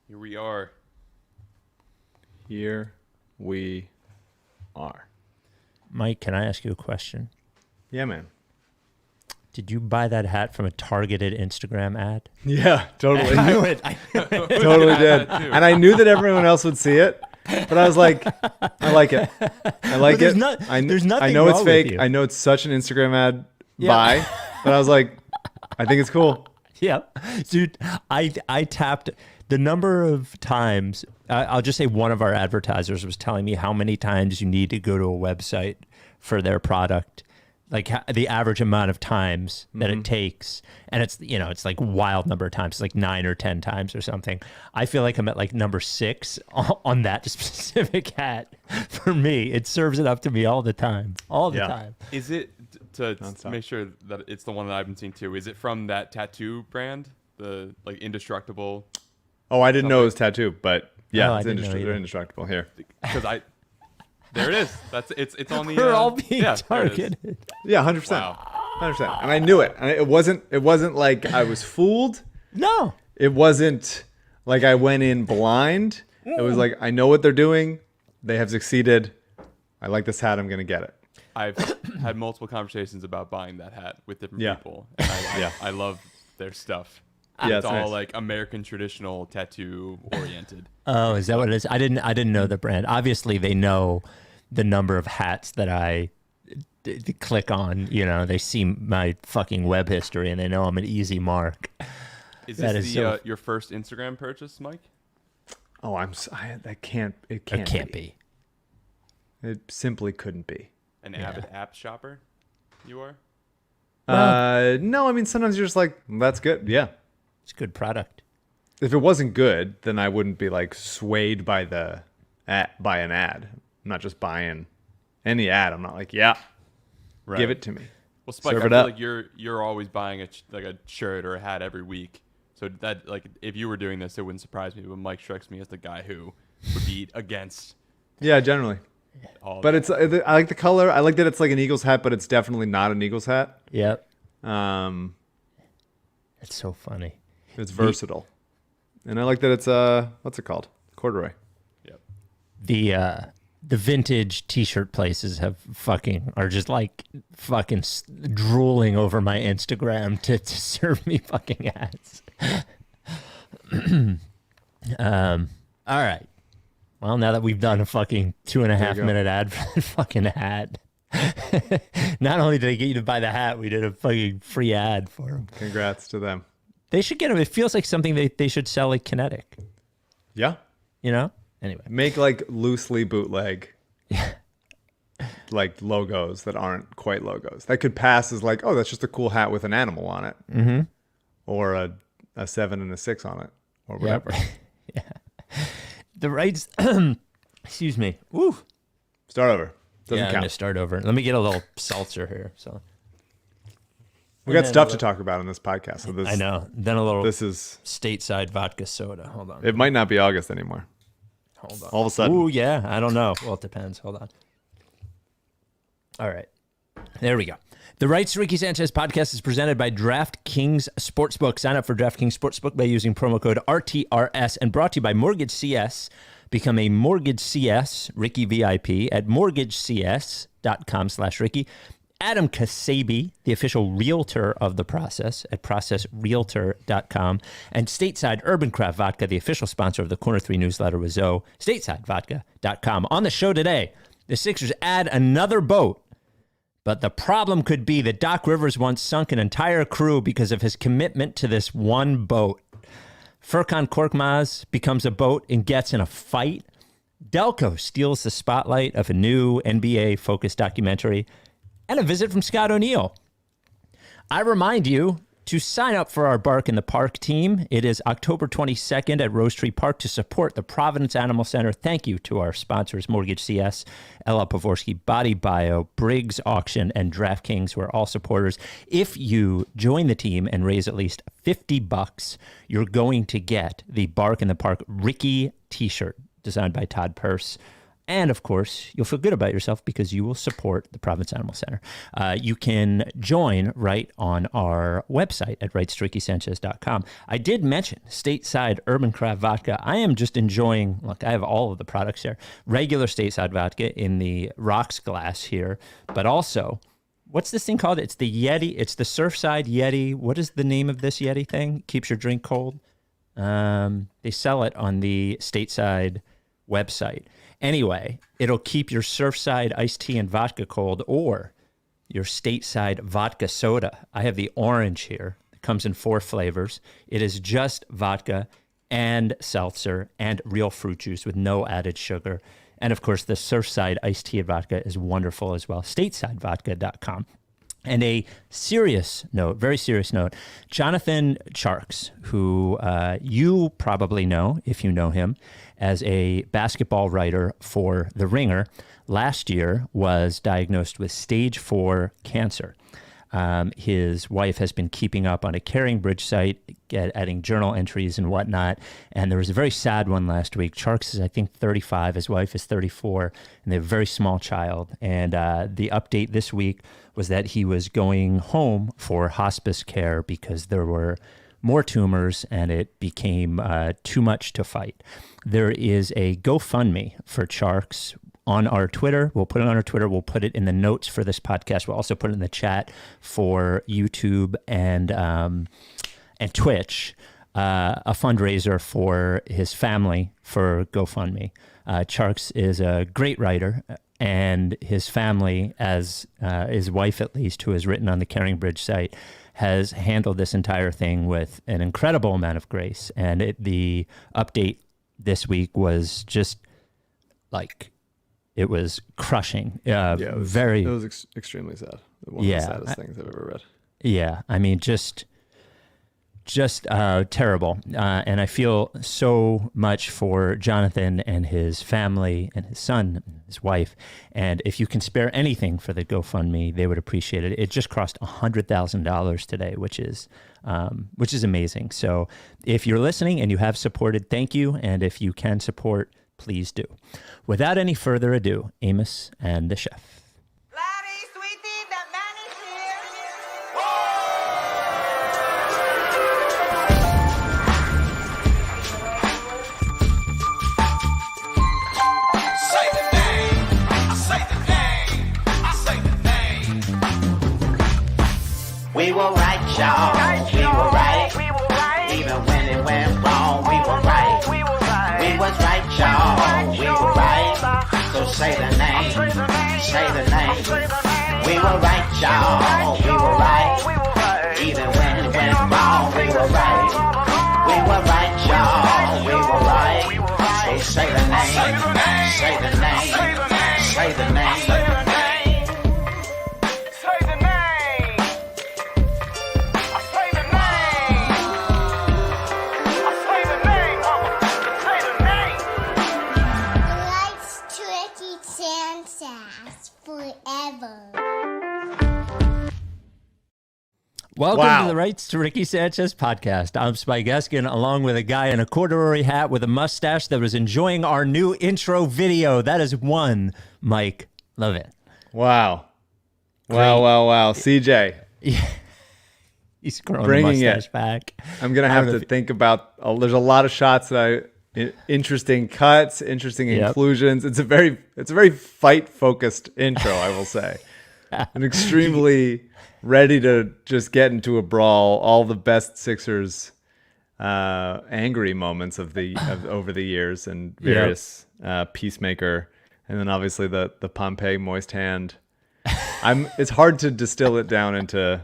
Here we are. Here we are. Mike, can I ask you a question? Yeah, man. Did you buy that hat from a targeted Instagram ad? Yeah, totally. I knew it. Totally did. And I knew that everyone else would see it, but I was like, I like it. I like there's it. there's nothing I know it's wrong with fake. you. I know it's such an Instagram ad buy, but I was like, I think it's cool. Yeah. Dude, I tapped the number of times. I'll just say one of our advertisers was telling me how many times you need to go to a website for their product, like the average amount of times that it takes. And it's, it's like wild number of times. It's like 9 or 10 times or something. I feel like I'm at like number 6 on that specific hat. For me, it serves it up to me all the time. All the time. Is it, to Non-stop. make sure that it's the one that I've been seeing too, is it from that tattoo brand? The like indestructible? Oh, I didn't know it was tattoo, but yeah, I it's didn't know either. they're indestructible here. Because there it is. It's on the. We're all being there it is. targeted. Yeah, 100%. Wow. 100%. And I knew it. And it wasn't like I was fooled. No. It wasn't like I went in blind. It was like, I know what they're doing. They have succeeded. I like this hat. I'm going to get it. I've had multiple conversations about buying that hat with different Yeah. people. And I love their stuff. Yeah, It's it's all nice. like American traditional tattoo oriented. Oh, is that what it is? I didn't know the brand. Obviously, they know the number of hats that I click on. They see my fucking web history and they know I'm an easy mark. Is That this is so- your first Instagram purchase, Mike? Oh, it can't It can't be. It simply couldn't be. An avid app shopper? You are? No, I mean, sometimes you're just like, that's good. Yeah. It's a good product. If it wasn't good, then I wouldn't be like swayed by by an ad. I'm not just buying any ad. I'm not like, yeah, Right. give it to me. Well, Spike, Serve I it feel up. like you're always buying a shirt or a hat every week. So that, like, if you were doing this, it wouldn't surprise me. But Mike strikes me as the guy who would be against Yeah, generally. all. But I like the color. I like that it's like an Eagles hat, but it's definitely not an Eagles hat. Yep. It's so funny. versatile, and I like that it's what's it called? Corduroy. Yep. The vintage T-shirt places are just like fucking drooling over my Instagram to serve me fucking ads. All right. Well, now that we've done a fucking 2.5 minute ad for the fucking hat, not only did they get you to buy the hat, we did a fucking free ad for them. Congrats to them. They should get them. It feels like something they should sell like Kinetic. Yeah. Anyway. Make like loosely bootleg. Like logos that aren't quite logos. That could pass as like, oh, that's just a cool hat with an animal on it. Mm-hmm. Or a 7 and a 6 on it. Or whatever. Yeah. The rights, excuse me. Woo. Start over. Doesn't I'm count. gonna start over. Let me get a little seltzer here. So We got And then stuff a to talk about in this podcast. So this I know. Then a little This is stateside vodka soda. Hold on. it might not be August anymore. Hold on. All of a sudden. Ooh, yeah. I don't know. Well, it depends. Hold on. All right. There we go. The Rights to Ricky Sanchez podcast is presented by DraftKings Sportsbook. Sign up for DraftKings Sportsbook by using promo code RTRS and brought to you by MortgageCS. Become a MortgageCS Ricky VIP at mortgagecs.com/Ricky. Adam Ksebe, the official realtor of the process at processrealtor.com. And Stateside Urban Craft Vodka, the official sponsor of the Corner 3 newsletter with Zoe, statesidevodka.com. On the show today, the Sixers add another boat. But the problem could be that Doc Rivers once sunk an entire crew because of his commitment to this one boat. Furkan Korkmaz becomes a boat and gets in a fight. Delco steals the spotlight of a new NBA-focused documentary. And a visit from Scott O'Neill. I remind you to sign up for our Bark in the Park team. It is October 22nd at Rose Tree Park to support the Providence Animal Center. Thank you to our sponsors, MortgageCS, Ella Pavorsky, Body Bio, Briggs Auction, and DraftKings, who are all supporters. If you join the team and raise at least $50, you're going to get the Bark in the Park Ricky t-shirt designed by Todd Purse. And of course, you'll feel good about yourself because you will support the Providence Animal Center. You can join right on our website at rightstrickysanchez.com. I did mention Stateside Urban Craft Vodka. I am just enjoying, look, I have all of the products here. Regular Stateside Vodka in the rocks glass here, but also, what's this thing called? It's the Yeti. It's the Surfside Yeti. What is the name of this Yeti thing? Keeps your drink cold. They sell it on the Stateside website. Anyway, it'll keep your Surfside iced tea and vodka cold, or your Stateside vodka soda. I have the orange here. It comes in 4 flavors. It is just vodka and seltzer and real fruit juice with no added sugar. And of course, the Surfside iced tea and vodka is wonderful as well. StatesideVodka.com. And a serious note, very serious note, Jonathan Tjarks, who you probably know, if you know him, as a basketball writer for The Ringer, last year was diagnosed with stage 4 cancer. His wife has been keeping up on a Caringbridge site, adding journal entries and whatnot. And there was a very sad one last week. Tjarks is, I think, 35. His wife is 34, and they have a very small child. And the update this week was that he was going home for hospice care because there were more tumors and it became too much to fight. There is a GoFundMe for Tjarks on our Twitter. We'll put it on our Twitter. We'll put it in the notes for this podcast. We'll also put it in the chat for YouTube and Twitch, a fundraiser for his family for GoFundMe. Tjarks is a great writer, and his family, as his wife at least, who has written on the Caringbridge site, has handled this entire thing with an incredible amount of grace. And the update this week was just like, it was crushing. It was extremely sad. One of the saddest things I've ever read. Yeah, I mean, just terrible. And I feel so much for Jonathan and his family and his son, and his wife. And if you can spare anything for the GoFundMe, they would appreciate it. It just crossed $100,000 today, which is amazing. So if you're listening and you have supported, thank you. And if you can support, please do. Without any further ado, Amos and the chef. We were right, y'all. We were right. Even when it went wrong, we were right. We was right, y'all. We were right. So say the name. Say the name. We were right, y'all. We were right. Even when it went wrong, we were right. We were right, y'all. We were right. So say the name. Say the name. Say the name. Welcome to the Rights to Ricky Sanchez podcast. I'm Spike Eskin, along with a guy in a corduroy hat with a mustache that was enjoying our new intro video. That is one Mike Levitt. Wow. Wow. CJ. Yeah. He's growing Bringing the mustache back. I'm going to have to think about, there's a lot of shots that interesting cuts, interesting inclusions. It's a very fight-focused intro, I will say. And extremely ready to just get into a brawl. All the best Sixers angry moments of over the years, and various Peacemaker, and then obviously the Pompey moist hand. It's hard to distill it down into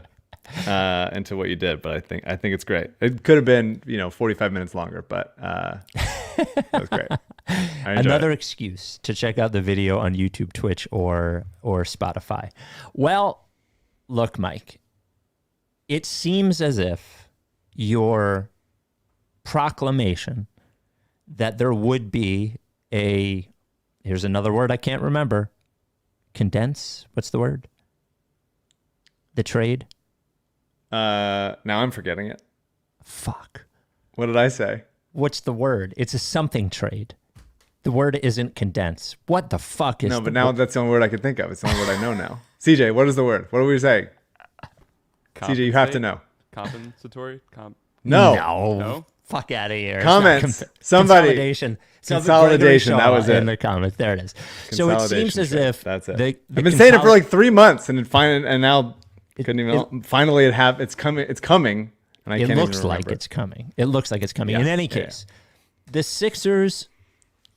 what you did, but I think it's great. It could have been 45 minutes longer, but that was great. Another excuse to check out the video on YouTube, Twitch, or Spotify. Well, look, Mike, it seems as if your proclamation that there would be here's another word I can't remember. Condense? What's the word? The trade? Now I'm forgetting it. Fuck. What did I say? What's the word? It's a something trade. The word isn't condense. What the fuck is No, but now that's the only word I can think of. It's the only word I know now. CJ, what is the word? What are we saying? CJ, you have to know. Compensatory? No. No? Fuck out of here. Comments. Somebody. Consolidation. Consolidation. That was it. In the comments. There it is. So it seems as trade. if that's it. I've been saying it for like 3 months, and now couldn't even. Finally, it's coming. It's coming. And I it can't looks even like it's coming. It looks like it's coming. In any case, the Sixers,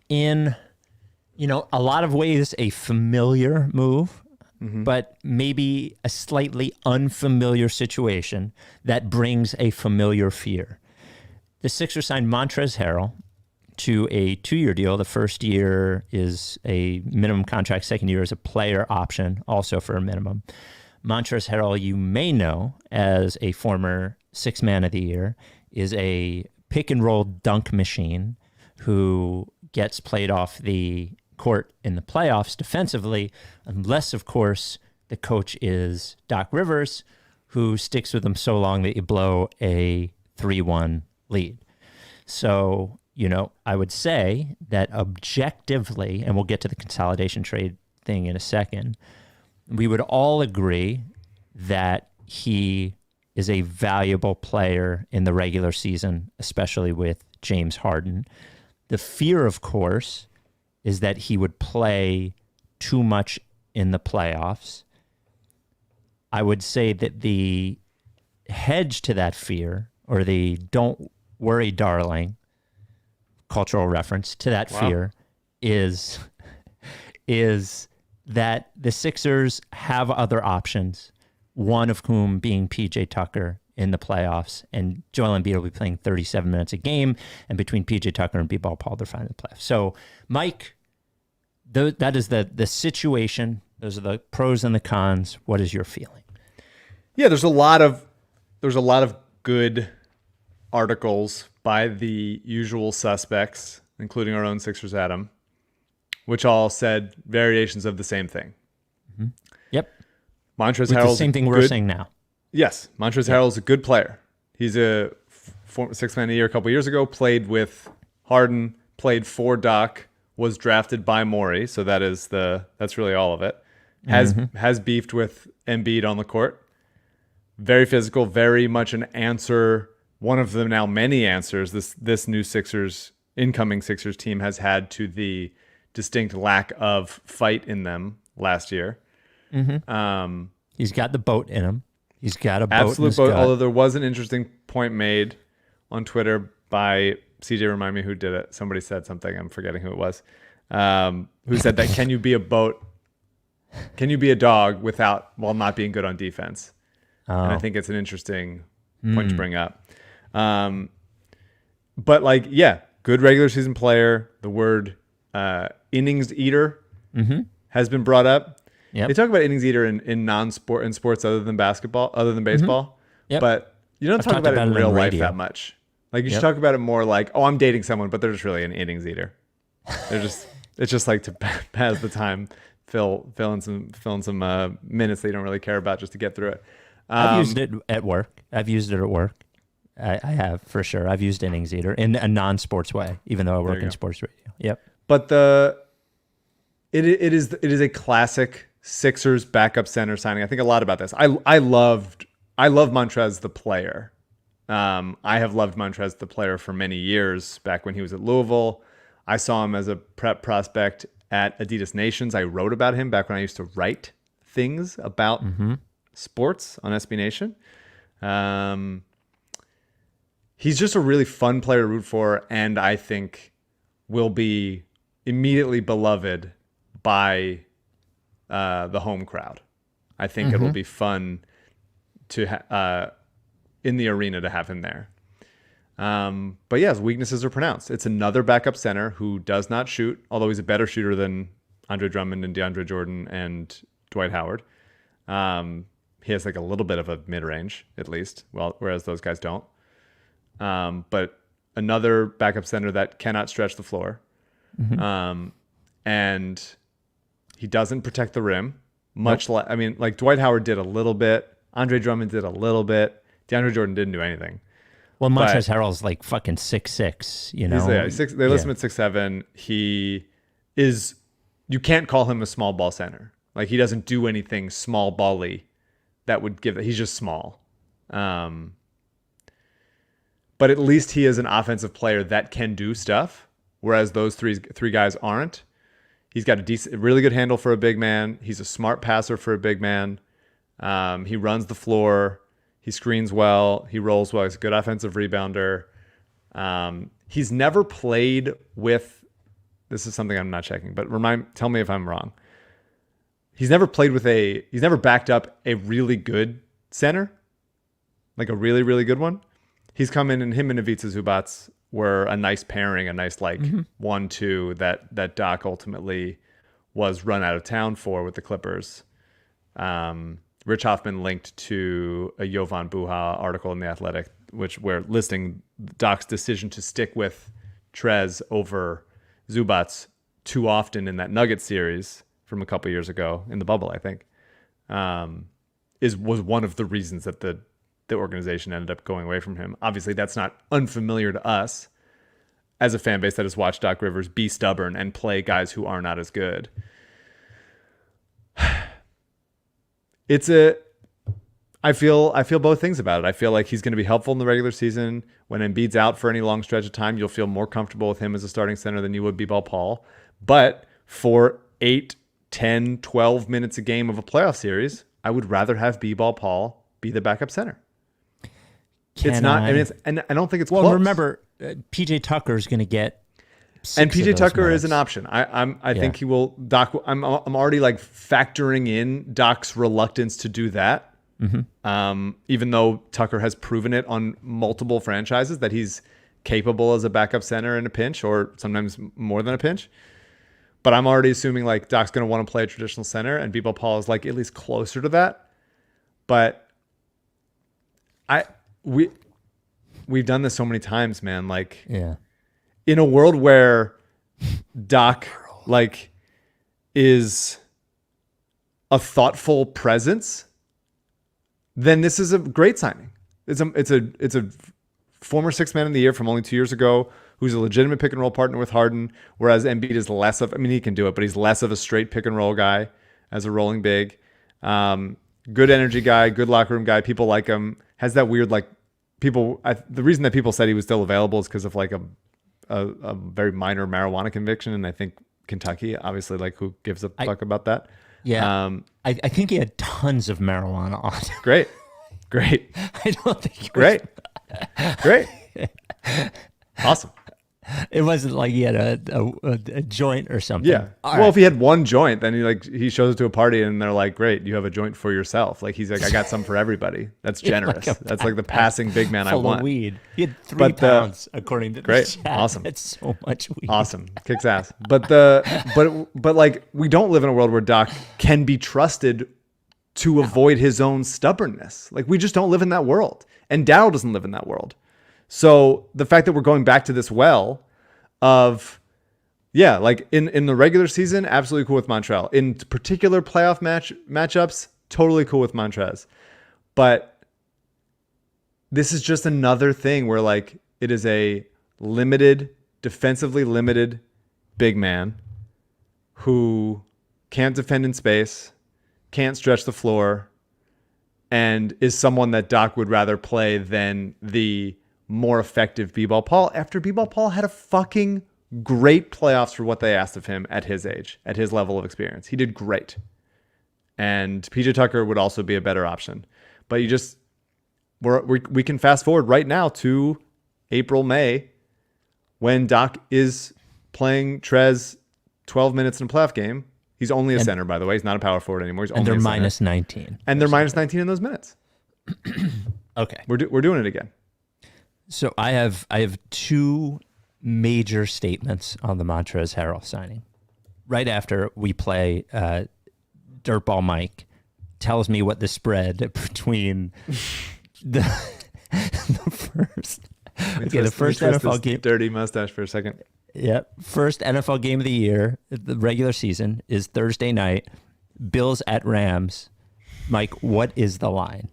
in a lot of ways, a familiar move, but maybe a slightly unfamiliar situation that brings a familiar fear. The Sixers signed Montrezl Harrell to a 2-year deal. The first year is a minimum contract. Second year is a player option, also for a minimum. Montrezl Harrell, you may know as a former Sixth Man of the Year, is a pick-and-roll dunk machine who gets played off the court in the playoffs defensively, unless, of course, the coach is Doc Rivers, who sticks with them so long that you blow a 3-1 lead. So, I would say that objectively, and we'll get to the consolidation trade thing in a second, we would all agree that he is a valuable player in the regular season, especially with James Harden. The fear, of course, is that he would play too much in the playoffs. I would say that the hedge to that fear, or the don't worry, darling, cultural reference to that fear, is that the Sixers have other options, one of whom being PJ Tucker in the playoffs, and Joel Embiid will be playing 37 minutes a game, and between PJ Tucker and B-Ball Paul, they're finding the playoffs. So, Mike, that is the situation. Those are the pros and the cons. What is your feeling? Yeah, there's a lot of good articles by the usual suspects, including our own Sixers Adam, which all said variations of the same thing. Mm-hmm. Yep. Montrezl Harrell, the same thing we're saying now. Yes, Montrezl Harrell is a good player. He's a Sixth Man of the Year a couple years ago. Played with Harden. Played for Doc. Was drafted by Morey. So that's really all of it. Has beefed with Embiid on the court. Very physical. Very much an answer. One of the now many answers this new incoming Sixers team has had to the distinct lack of fight in them last year. Mm-hmm. He's got the boat in him. He's got a boat absolute boat. Although there was an interesting point made on Twitter by CJ. Remind me who did it. Somebody said something. I'm forgetting who it was. Who said that? Can you be a boat? Can you be a dog while not being good on defense? And I think it's an interesting point to bring up. But good regular season player. The word innings eater has been brought up. Yep. They talk about innings eater in sports other than basketball, other than baseball. Yep. But you don't talk about it in real life that much. Like you should talk about it more like, oh, I'm dating someone, but they're just really an innings eater. It's just like to pass the time, fill in some minutes that you don't really care about just to get through it. I've used it at work. I have, for sure. I've used innings eater in a non-sports way, even though I work in sports radio. Yep. But it is a classic Sixers backup center signing. I think a lot about this. I love Montrezl the player. I have loved Montrezl the player for many years. Back when he was at Louisville, I saw him as a prep prospect at Adidas Nations. I wrote about him back when I used to write things about sports on SB Nation. He's just a really fun player to root for, and I think will be immediately beloved by the home crowd. I think it'll be fun to in the arena to have him there. But his weaknesses are pronounced. It's another backup center who does not shoot, although he's a better shooter than Andre Drummond and DeAndre Jordan and Dwight Howard. He has like a little bit of a mid-range, at least, whereas those guys don't. But another backup center that cannot stretch the floor. And he doesn't protect the rim. Like Dwight Howard did a little bit. Andre Drummond did a little bit. DeAndre Jordan didn't do anything. Well, Montrezl Harrell's like fucking 6'6", you know? They list him at 6'7". He is, you can't call him a small ball center. Like, he doesn't do anything small ball-y that would give, he's just small. But at least he is an offensive player that can do stuff, whereas those three guys aren't. He's got a really good handle for a big man. He's a smart passer for a big man. He runs the floor. He screens well. He rolls well. He's a good offensive rebounder. He's never played with, this is something I'm not checking, but tell me if I'm wrong. He's never backed up a really good center, like a really, really good one. He's come in, and him and Ivica Zubac were a nice pairing, a nice 1-2 that Doc ultimately was run out of town for with the Clippers. Rich Hoffman linked to a Jovan Buha article in The Athletic, where listing Doc's decision to stick with Trez over Zubac too often in that Nuggets series from a couple years ago in the bubble, I think, was one of the reasons that the organization ended up going away from him. Obviously, that's not unfamiliar to us as a fan base that has watched Doc Rivers be stubborn and play guys who are not as good. I feel both things about it. I feel like he's going to be helpful in the regular season. When Embiid's out for any long stretch of time, you'll feel more comfortable with him as a starting center than you would B-Ball Paul. But for 8, 10, 12 minutes a game of a playoff series, I would rather have B-Ball Paul be the backup center. And I don't think it's close. Well, remember, PJ Tucker is going to get 6 and PJ Tucker minutes. is an option. I think he will. Doc, I'm already like factoring in Doc's reluctance to do that. Mm-hmm. Even though Tucker has proven it on multiple franchises that he's capable as a backup center in a pinch, or sometimes more than a pinch. But I'm already assuming like Doc's going to want to play a traditional center, and B-Ball Paul is like at least closer to that. But we've done this so many times, man. Like, in a world where Doc like is a thoughtful presence, then this is a great signing. It's a former sixth man of the year from only 2 years ago, who's a legitimate pick and roll partner with Harden, whereas Embiid is less of, I mean, he can do it, but he's less of a straight pick and roll guy as a rolling big. Good energy guy, good locker room guy. People like him. Has that weird, like, the reason that people said he was still available is because of like a very minor marijuana conviction. And I think Kentucky, obviously, like, who gives a fuck about that? Yeah. I think he had tons of marijuana on. Great. I don't think he Great. Awesome. It wasn't like he had a joint or something. Yeah. If he had one joint, then he shows it to a party and they're like, great, you have a joint for yourself. Like, he's like, I got some for everybody. That's generous. That's like the passing big man I want. Full of weed. He had 3 pounds, according to the chat. Awesome. That's so much weed. Awesome. Kicks ass. But like, we don't live in a world where Doc can be trusted to avoid his own stubbornness. Like, we just don't live in that world. And Darryl doesn't live in that world. So the fact that we're going back to this well of, like in the regular season, absolutely cool with Montrezl. In particular playoff matchups, totally cool with Montrez. But this is just another thing where, like, it is a defensively limited big man who can't defend in space, can't stretch the floor, and is someone that Doc would rather play than the more effective B-Ball Paul, after B-Ball Paul had a fucking great playoffs for what they asked of him at his age, at his level of experience. He did great. And PJ Tucker would also be a better option. But we can fast forward right now to April, May, when Doc is playing Trez 12 minutes in a playoff game. He's only a center, by the way. He's not a power forward anymore. He's only they're a center. minus 19. And they're minus 19 in those minutes. Okay. We're doing it again. So I have 2 major statements on the Montrezl Harrell signing. Right after we play Dirtball Mike tells me what the spread between the first NFL game. Dirty mustache for a second. Yep. First NFL game of the year, the regular season, is Thursday night. Bills at Rams. Mike, what is the line?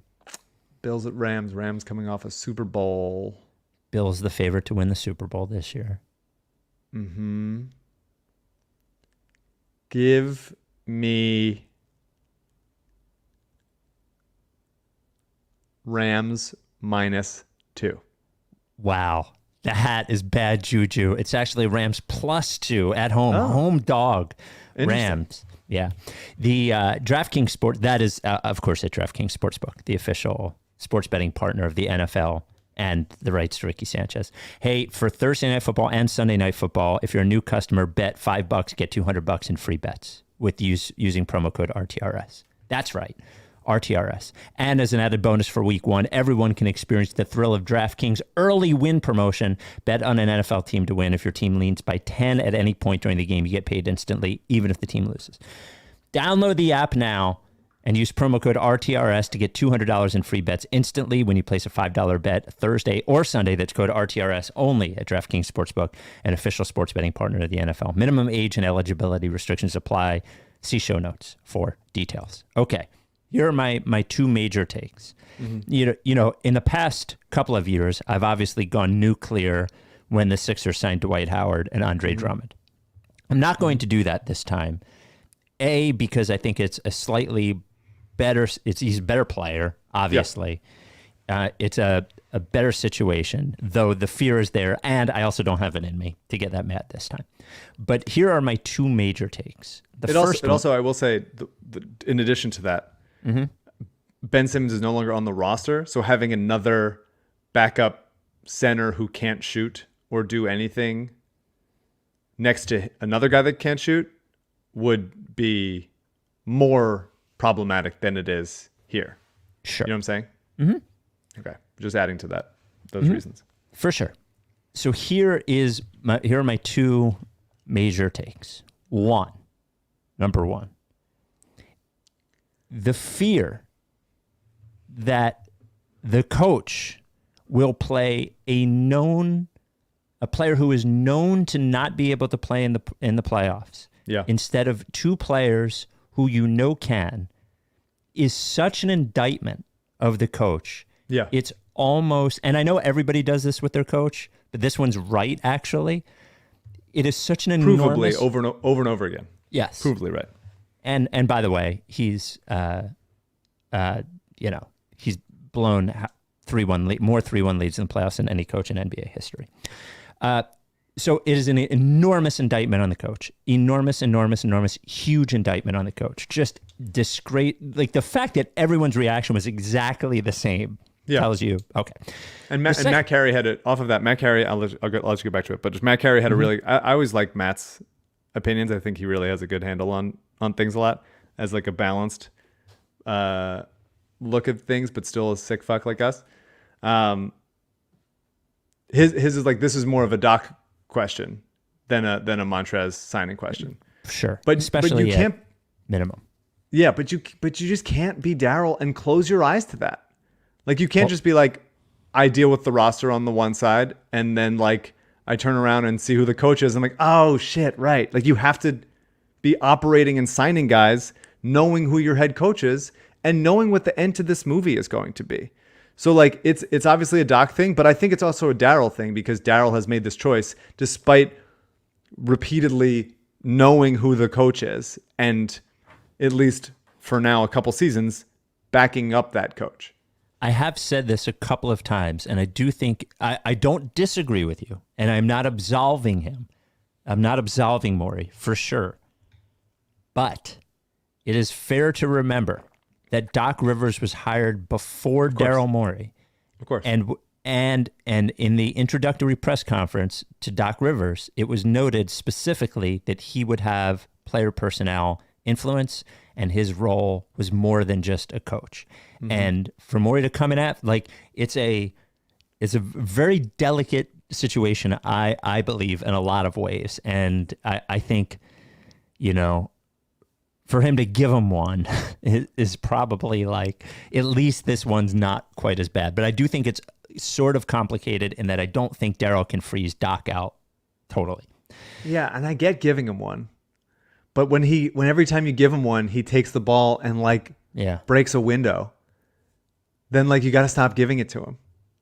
Bills at Rams. Rams coming off a Super Bowl. Bills the favorite to win the Super Bowl this year. Mm-hmm. Give me Rams -2. Wow. That is bad juju. It's actually Rams +2 at home. Home dog. Rams. Yeah. The DraftKings Sport, that is, of course, at DraftKings Sportsbook, the official sports betting partner of the NFL and the rights to Ricky Sanchez. Hey, for Thursday Night Football and Sunday Night Football, if you're a new customer, bet $5, get $200 in free bets with using promo code RTRS. That's right. RTRS. And as an added bonus for week 1, everyone can experience the thrill of DraftKings early win promotion. Bet on an NFL team to win. If your team leans by 10 at any point during the game, you get paid instantly, even if the team loses. Download the app now and use promo code RTRS to get $200 in free bets instantly when you place a $5 bet Thursday or Sunday. That's code RTRS only at DraftKings Sportsbook, an official sports betting partner of the NFL. Minimum age and eligibility restrictions apply. See show notes for details. Okay. Here are my two major takes. Mm-hmm. You know, in the past couple of years, I've obviously gone nuclear when the Sixers signed Dwight Howard and Andre Drummond. I'm not going to do that this time. A, because I think it's a slightly better, he's a better player, obviously. Yeah. It's a better situation, though the fear is there, and I also don't have it in me to get that mad this time. But here are my two major takes. Also, I will say, in addition to that, Ben Simmons is no longer on the roster, so having another backup center who can't shoot or do anything next to another guy that can't shoot would be more problematic than it is here. Sure. You know what I'm saying? Mm-hmm. Okay. Just adding to those reasons. For sure. So here are my two major takes. Number one, the fear that the coach will play a player who is known to not be able to play in the playoffs, instead of two players who can, is such an indictment of the coach. Yeah. It's almost, and I know everybody does this with their coach, but this one's right, actually. It is such an enormous... Provably over and over again. Yes. Provably right. And by the way, he's he's blown more 3-1 leads in the playoffs than any coach in NBA history. So it is an enormous indictment on the coach. Enormous, huge indictment on the coach. Just disgrace. Like the fact that everyone's reaction was exactly the same tells you, okay. And Matt Carey had it off of that. Matt Carey, I'll let you get back to it. But just Matt Carey had a really, I always like Matt's opinions. I think he really has a good handle on things a lot, as like a balanced look at things, but still a sick fuck like us. His is like, this is more of a Doc question than a Montrez signing question. Sure. But especially you can't minimum. Yeah, but you just can't be Daryl and close your eyes to that. Like you can't just be like, I deal with the roster on the one side and then like I turn around and see who the coach is. I'm like, oh shit, right. Like you have to be operating and signing guys, knowing who your head coach is and knowing what the end to this movie is going to be. So like it's obviously a Doc thing, but I think it's also a Daryl thing because Daryl has made this choice despite repeatedly knowing who the coach is and at least for now a couple seasons backing up that coach. I have said this a couple of times, and I do think I don't disagree with you, and I'm not absolving him. I'm not absolving Morey, for sure. But it is fair to remember that Doc Rivers was hired before Daryl Morey. Of course. And in the introductory press conference to Doc Rivers, it was noted specifically that he would have player personnel influence and his role was more than just a coach. Mm-hmm. And for Morey to come in at, like, it's a very delicate situation, I believe, in a lot of ways. And I think, for him to give him one is probably like, at least this one's not quite as bad. But I do think it's sort of complicated in that I don't think Daryl can freeze Doc out totally. Yeah, and I get giving him one. But when every time you give him one, he takes the ball and breaks a window, then you got to stop giving it to him.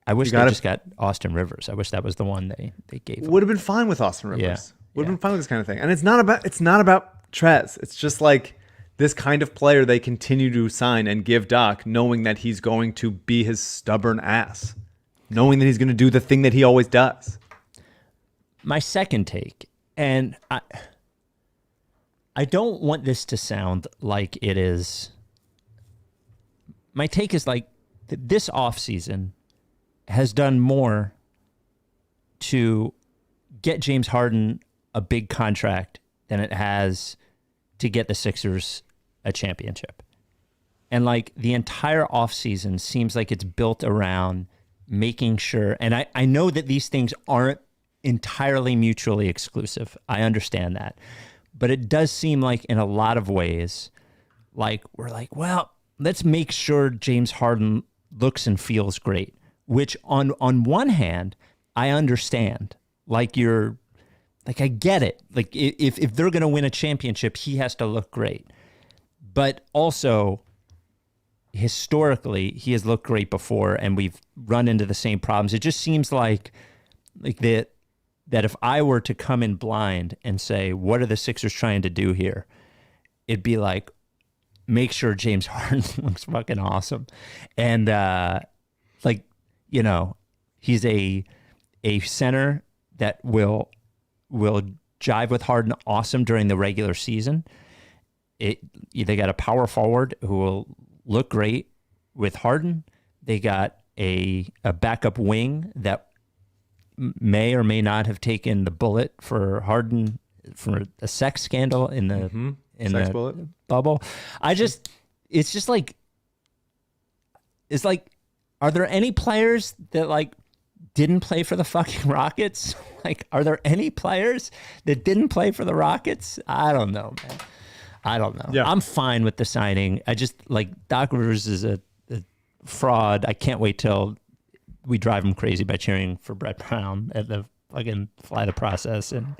I wish they just got Austin Rivers. I wish that was the one they gave him. Would have been fine with Austin Rivers. Yeah. Would have been fine with this kind of thing. And it's not about Trez. It's just like this kind of player they continue to sign and give Doc, knowing that he's going to be his stubborn ass, knowing that he's going to do the thing that he always does. My second take, and I don't want this to sound like it is. My take is like this offseason has done more to get James Harden a big contract than it has to get the Sixers a championship. And like the entire offseason seems like it's built around making sure, and I know that these things aren't entirely mutually exclusive. I understand that. But it does seem like in a lot of ways, like we're like, well, let's make sure James Harden looks and feels great, which on one hand, I understand. Like I get it. Like if they're going to win a championship, he has to look great. But also, historically, he has looked great before, and we've run into the same problems. It just seems like that if I were to come in blind and say, what are the Sixers trying to do here? It'd be like, make sure James Harden looks fucking awesome. And he's a center that will jive with Harden awesome during the regular season. They got a power forward who will look great with Harden. They got a backup wing that may or may not have taken the bullet for Harden for a sex scandal in the sex bullet bubble. It's like, are there any players that like didn't play for the fucking Rockets? Like, are there any players that didn't play for the Rockets? I don't know, man. I don't know. Yeah. I'm fine with the signing. I just like Doc Rivers is a fraud. I can't wait till we drive him crazy by cheering for Brett Brown at the fucking fly the process. And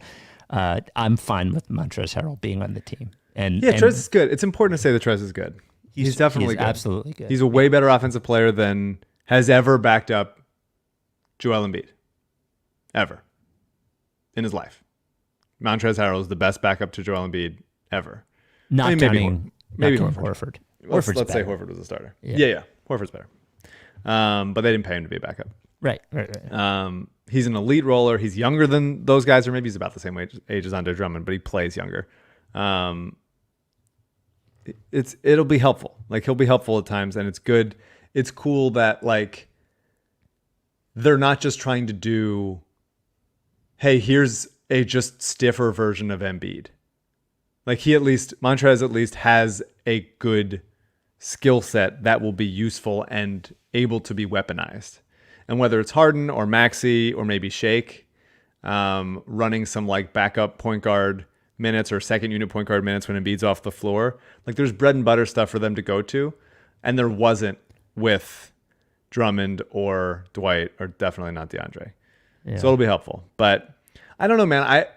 I'm fine with Montrezl Harrell being on the team. And Trez is good. It's important to say that Trez is good. He's definitely good. Absolutely good. He's a way better offensive player than has ever backed up Joel Embiid. Ever. In his life. Montrezl Harrell is the best backup to Joel Embiid ever. Not counting Horford. Let's better. say Horford was a starter. Yeah. Horford's better. But they didn't pay him to be a backup. Right. He's an elite roller. He's younger than those guys, or maybe he's about the same age as Andre Drummond, but he plays younger. It'll be helpful. Like, he'll be helpful at times, and it's good. It's cool that like they're not just trying to do, hey, here's a just stiffer version of Embiid. Like Montrez at least has a good skill set that will be useful and able to be weaponized. And whether it's Harden or Maxey or maybe Shake, running some like backup point guard minutes or second unit point guard minutes when Embiid's off the floor, like there's bread and butter stuff for them to go to. And there wasn't with Drummond or Dwight, or definitely not DeAndre. Yeah. So it'll be helpful. But I don't know, man. I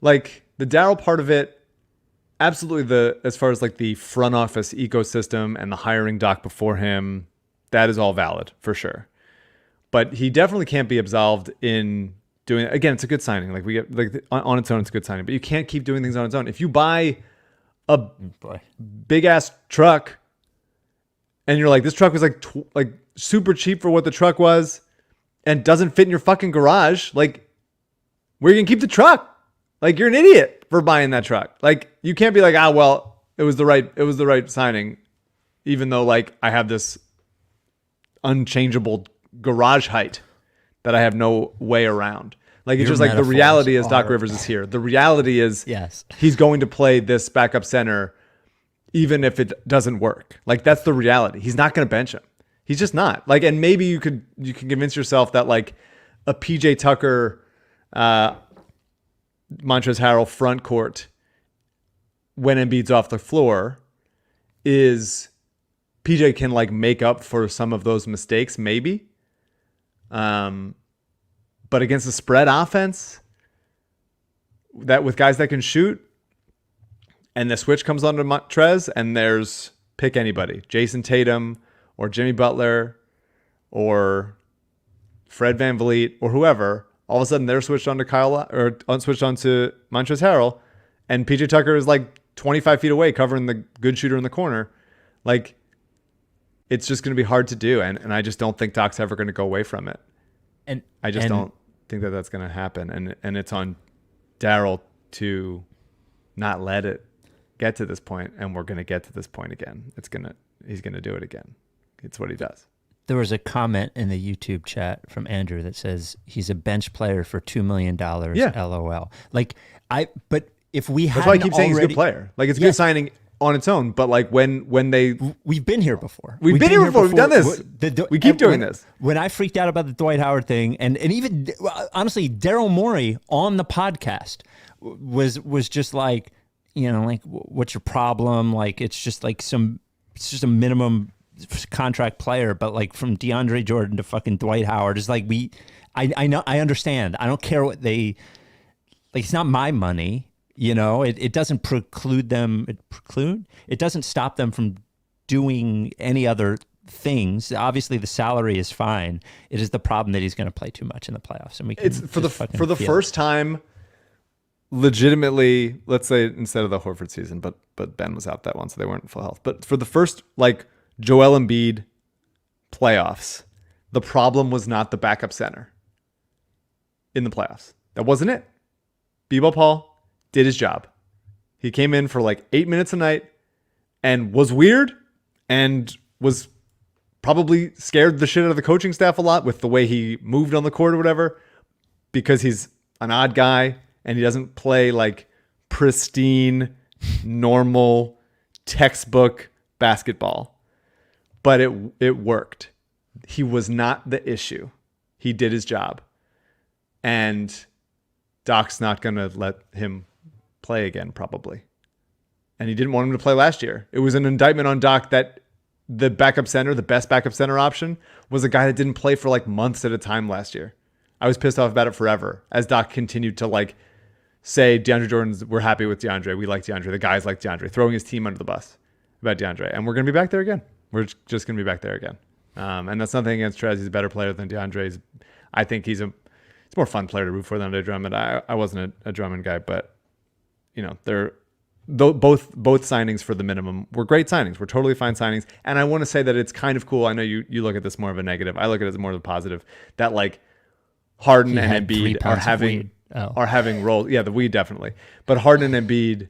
like the Darryl part of it. Absolutely, as far as like the front office ecosystem and the hiring Doc before him, that is all valid for sure. But he definitely can't be absolved in doing. Again, it's a good signing. Like we get like on its own, it's a good signing. But you can't keep doing things on its own. If you buy a big ass truck, and you're like, this truck was like super cheap for what the truck was, and doesn't fit in your fucking garage, like, where are you gonna keep the truck? Like, you're an idiot for buying that truck. Like, you can't be like, well, it was the right signing, even though like I have this unchangeable garage height that I have no way around. Like, it's just like the reality is Doc Rivers is here. The reality is he's going to play this backup center even if it doesn't work. Like, that's the reality. He's not going to bench him. He's just not. Like, and maybe you can convince yourself that like a PJ Tucker, Montrezl Harrell front court when Embiid's off the floor is PJ can like make up for some of those mistakes, maybe. But against the spread offense that with guys that can shoot, and the switch comes onto Montrez, and there's pick anybody, Jason Tatum or Jimmy Butler or Fred VanVleet or whoever, all of a sudden they're switched on to switched on to Montrezl Harrell, and PJ Tucker is like 25 feet away covering the good shooter in the corner. Like, it's just going to be hard to do, and I just don't think Doc's ever going to go away from it. And I just don't think that that's going to happen, and it's on Daryl to not let it get to this point, and we're going to get to this point again. He's going to do it again. It's what he does. There was a comment in the YouTube chat from Andrew that says he's a bench player for $2 million. Yeah. LOL. But if we that's why I keep saying he's a good player. Like, it's a good signing on its own, but like when we've been here before. We've been here before. We've done this. We keep doing this. When I freaked out about the Dwight Howard thing, and even honestly, Daryl Morey on the podcast was just like, like, what's your problem? Like, it's just a minimum contract player, but like from DeAndre Jordan to fucking Dwight Howard is like, I know, I understand. I don't care what they like. It's not my money. It doesn't preclude them. It doesn't stop them from doing any other things. Obviously, the salary is fine. It is the problem that he's going to play too much in the playoffs, and it's for the first time, legitimately. Let's say instead of the Horford season, but Ben was out that one, so they weren't in full health. But for the first Joel Embiid playoffs, the problem was not the backup center in the playoffs. That wasn't it. B-Ball Paul did his job. He came in for 8 minutes a night and was weird and was probably scared the shit out of the coaching staff a lot with the way he moved on the court or whatever, because he's an odd guy and he doesn't play pristine, normal, textbook basketball. But it worked. He was not the issue. He did his job. And Doc's not going to let him play again, probably. And he didn't want him to play last year. It was an indictment on Doc that the backup center, the best backup center option, was a guy that didn't play for months at a time last year. I was pissed off about it forever as Doc continued to say DeAndre Jordan's, we're happy with DeAndre. We like DeAndre. The guys like DeAndre, throwing his team under the bus about DeAndre. And we're going to be back there again. We're just going to be back there again. And that's nothing against Trez. He's a better player than DeAndre. I think he's a more fun player to root for than Andre Drummond. I wasn't a Drummond guy, but they're both signings for the minimum were great signings. We're totally fine signings. And I want to say that it's kind of cool. I know you look at this more of a negative. I look at it as more of a positive, that Harden and Embiid are having roles. Yeah, the weed definitely. But Harden and Embiid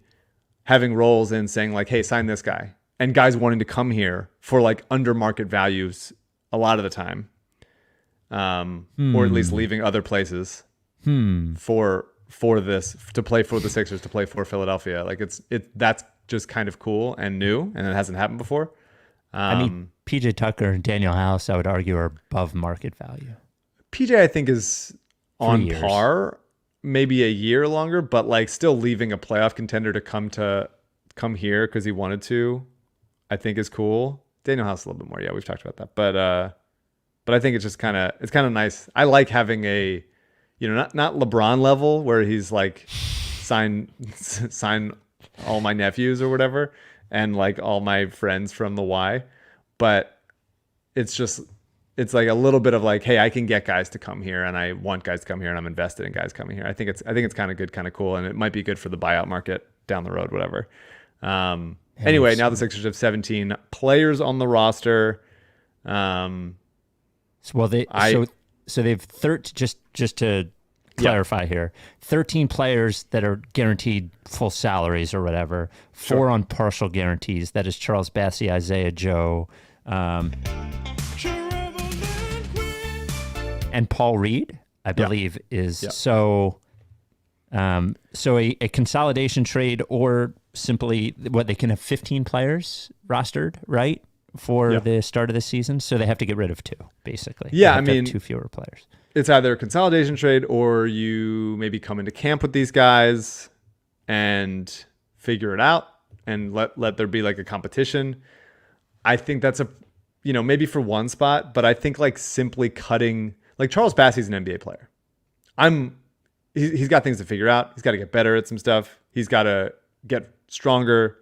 having roles in saying hey, sign this guy. And guys wanting to come here for under market values a lot of the time. Or at least leaving other places for this, to play for the Sixers, to play for Philadelphia. That's just kind of cool and new, and it hasn't happened before. PJ Tucker and Daniel House, I would argue, are above market value. PJ, I think, is on par, maybe a year longer, but still leaving a playoff contender to come here because he wanted to, I think is cool. Daniel House a little bit more. Yeah, we've talked about that, but I think it's just kind of nice. I like having a, not LeBron level where he's sign all my nephews or whatever, and all my friends from the Y, but it's a little bit of hey, I can get guys to come here, and I want guys to come here, and I'm invested in guys coming here. I think it's kind of good, kind of cool, and it might be good for the buyout market down the road, whatever. Anyway, now the Sixers have 17 players on the roster. So they've just to clarify here, 13 players that are guaranteed full salaries or whatever, 4 on partial guarantees. That is Charles Bassey, Isaiah Joe, and Paul Reed, I believe, is so. So a consolidation trade, or simply they can have 15 players rostered, right? For the start of the season, so they have to get rid of 2, basically. Yeah, I mean, 2 fewer players. It's either a consolidation trade, or you maybe come into camp with these guys and figure it out, and let there be a competition. I think that's maybe for one spot, but I think simply cutting, Charles Bassey's an NBA player. He's got things to figure out. He's got to get better at some stuff. He's got to get stronger.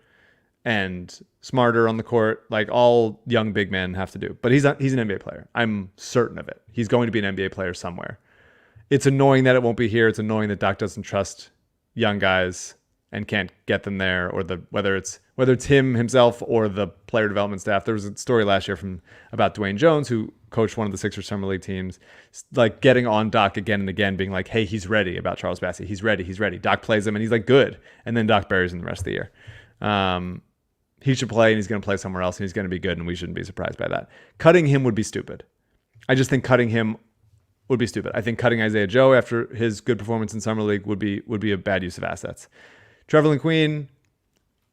and smarter on the court, like all young big men have to do. But he's an NBA player. I'm certain of it. He's going to be an NBA player somewhere. It's annoying that it won't be here. It's annoying that Doc doesn't trust young guys and can't get them there, or whether it's him himself or the player development staff. There was a story last year about Dwayne Jones, who coached one of the Sixers summer league teams, like getting on Doc again and again, being like, "Hey, he's ready." About Charles Bassey, he's ready. Doc plays him, and he's like, "Good." And then Doc buries him the rest of the year. He should play, and he's going to play somewhere else, and he's going to be good, and we shouldn't be surprised by that. Cutting him would be stupid. I just think cutting him would be stupid. I think cutting Isaiah Joe after his good performance in summer league would be a bad use of assets. Trevelin Queen,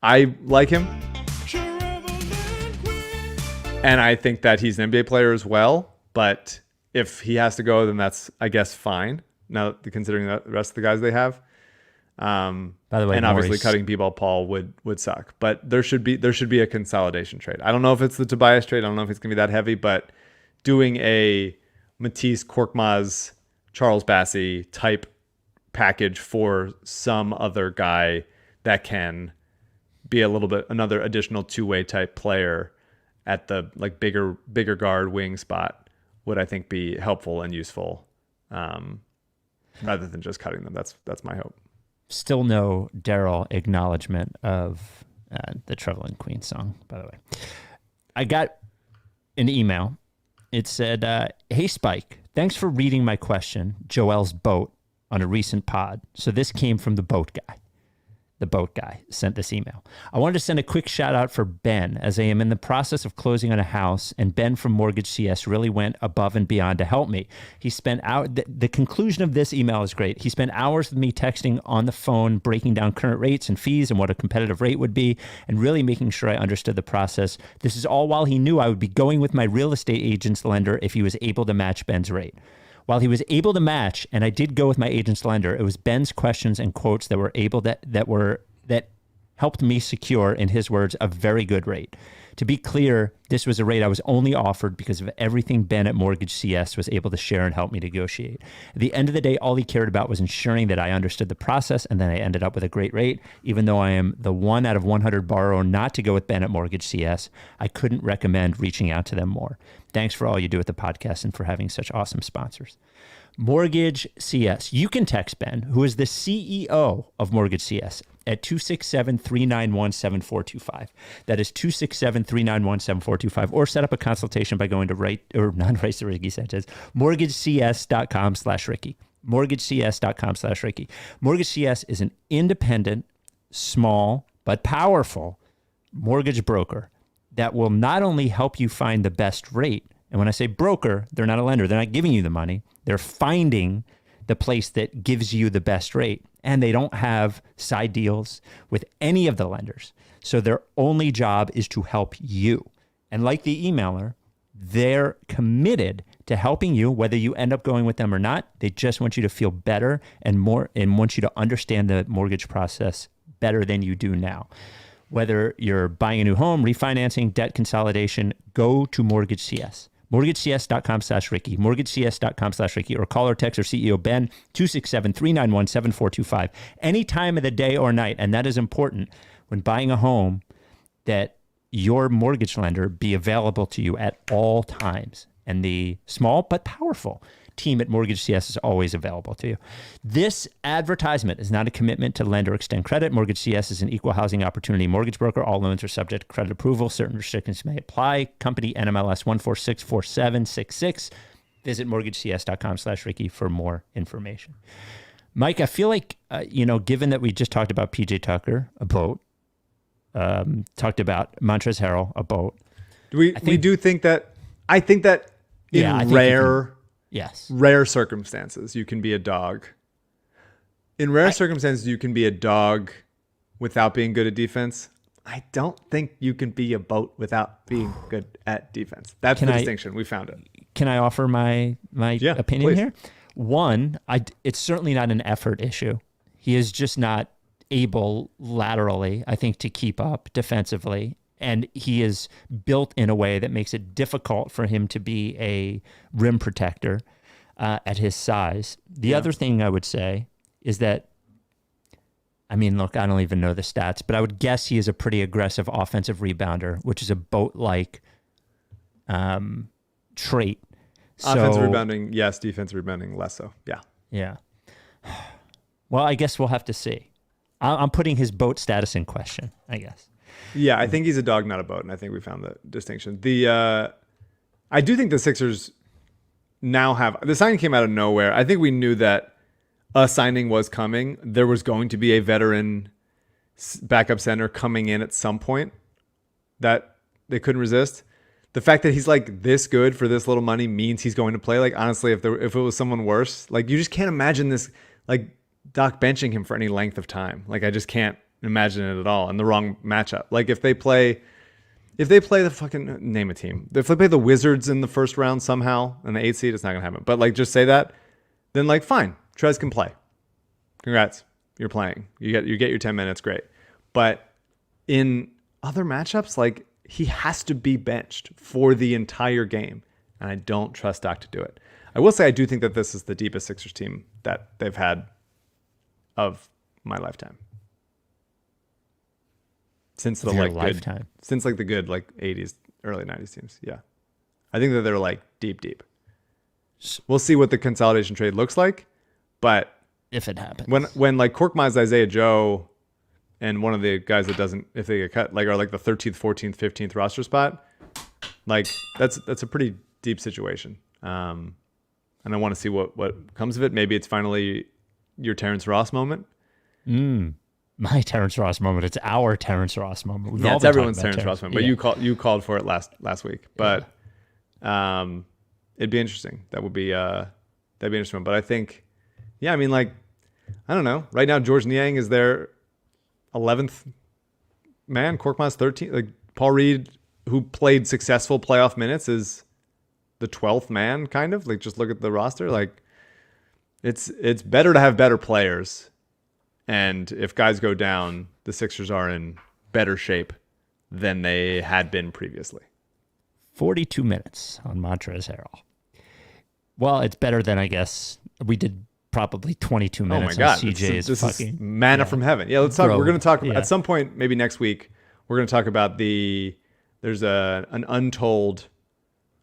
I like him, and I think that he's an NBA player as well. But if he has to go, then that's, I guess, fine. Now, considering the rest of the guys they have. By the way, and obviously Maurice, cutting B-ball Paul would suck. But there should be a consolidation trade. I don't know if it's the Tobias trade. I don't know if it's gonna be that heavy. But doing a Matisse, Korkmaz, Charles Bassey type package for some other guy that can be a little bit another additional two-way type player at the like bigger guard wing spot would, I think, be helpful and useful, rather than just cutting them. That's my hope. Still no Daryl acknowledgement of the Trevelin Queen song, by the way. I got an email. It said, "Hey, Spike, thanks for reading my question, Joel's boat, on a recent pod. So this came from the boat guy. The boat guy sent this email. I wanted to send a quick shout out for Ben, as I am in the process of closing on a house, and Ben from MortgageCS really went above and beyond to help me. He spent the conclusion of this email is great. He spent hours with me texting on the phone, breaking down current rates and fees and what a competitive rate would be, and really making sure I understood the process. This is all while he knew I would be going with my real estate agent's lender if he was able to match Ben's rate. While he was able to match, and I did go with my agent's lender, it was Ben's questions and quotes that helped me secure, in his words, a very good rate. To be clear, this was a rate I was only offered because of everything Ben at MortgageCS was able to share and help me negotiate. At the end of the day, all he cared about was ensuring that I understood the process, and then I ended up with a great rate. Even though I am the 1 out of 100 borrower not to go with Ben at MortgageCS, I couldn't recommend reaching out to them more. Thanks for all you do with the podcast and for having such awesome sponsors. MortgageCS. You can text Ben, who is the CEO of MortgageCS, at 267-391-7425. That is 267-391-7425. Or set up a consultation by going to Ricky Sanchez, mortgagecs.com/Ricky. mortgagecs.com/Ricky. MortgageCS is an independent, small, but powerful mortgage broker that will not only help you find the best rate, and when I say broker, they're not a lender. They're not giving you the money. They're finding the place that gives you the best rate. And they don't have side deals with any of the lenders. So their only job is to help you. And like the emailer, they're committed to helping you, whether you end up going with them or not. They just want you to feel better and want you to understand the mortgage process better than you do now. Whether you're buying a new home, refinancing, debt consolidation, go to MortgageCS. MortgageCS.com/Ricky, MortgageCS.com/Ricky, or call or text our CEO, Ben, 267-391-7425, any time of the day or night. And that is important when buying a home, that your mortgage lender be available to you at all times. And the small but powerful team at MortgageCS is always available to you. This advertisement is not a commitment to lend or extend credit. MortgageCS is an equal housing opportunity mortgage broker. All loans are subject to credit approval. Certain restrictions may apply. Company NMLS 1464766. Visit mortgagecs.com/Ricky for more information. Mike, I feel like, given that we just talked about PJ Tucker, a boat, talked about Montrezl Harrell, a boat. I think that rare circumstances, you can be a dog. In rare circumstances, you can be a dog without being good at defense. I don't think you can be a boat without being good at defense. That's the distinction. We found it. Can I offer my opinion please. here? One, it's certainly not an effort issue. He is just not able laterally, I think, to keep up defensively. And he is built in a way that makes it difficult for him to be a rim protector at his size. The other thing I would say is that I mean, look, I don't even know the stats, but I would guess he is a pretty aggressive offensive rebounder, which is a boat-like trait. Offensive rebounding, yes. Defensive rebounding, less so. Yeah. Yeah. Well, I guess we'll have to see. I'm putting his boat status in question, I guess. Yeah, I think he's a dog, not a boat, and I think we found the distinction. I do think the Sixers now have... The signing came out of nowhere. I think we knew that a signing was coming. There was going to be a veteran backup center coming in at some point that they couldn't resist. The fact that he's like this good for this little money means he's going to play. Like, honestly, if it was someone worse, like, you just can't imagine this, like, Doc benching him for any length of time. Like, I just can't imagine it at all. And the wrong matchup. Like, if they play the fucking, name a team. If they play the Wizards in the first round somehow and the 8th seed, it's not going to happen. But, like, just say that, then, like, fine. Trez can play. Congrats. You're playing. You get your 10 minutes. Great. But in other matchups, like, he has to be benched for the entire game. And I don't trust Doc to do it. I will say I do think that this is the deepest Sixers team that they've had of my lifetime. Since the lifetime. Since like the good 80s, early 90s teams. Yeah. I think that they're like deep. We'll see what the consolidation trade looks like, but if it happens. When like Korkmaz, Isaiah Joe, and one of the guys that doesn't, if they get cut, like are like the 13th, 14th, 15th roster spot, like that's a pretty deep situation. And I want to see what comes of it. Maybe it's finally your Terrence Ross moment. My Terrence Ross moment. It's our Terrence Ross moment. Yeah, it's everyone's Terrence Ross moment. But you called for it last week. But it'd be interesting. That'd be interesting. But I think, I mean, like, I don't know. Right now, George Niang is their 11th man. Korkmaz 13th. Like, Paul Reed, who played successful playoff minutes, is the 12th man, kind of. Like, just look at the roster. Like, it's better to have better players. And if guys go down, the Sixers are in better shape than they had been previously. 42 minutes on Montrezl Harrell. Well, it's better than, I guess, we did probably 22 minutes. Oh my God. On CJ's this fucking... is manna from heaven. Yeah, let's talk. Bro, we're going to talk at some point, maybe next week, we're going to talk about there's an untold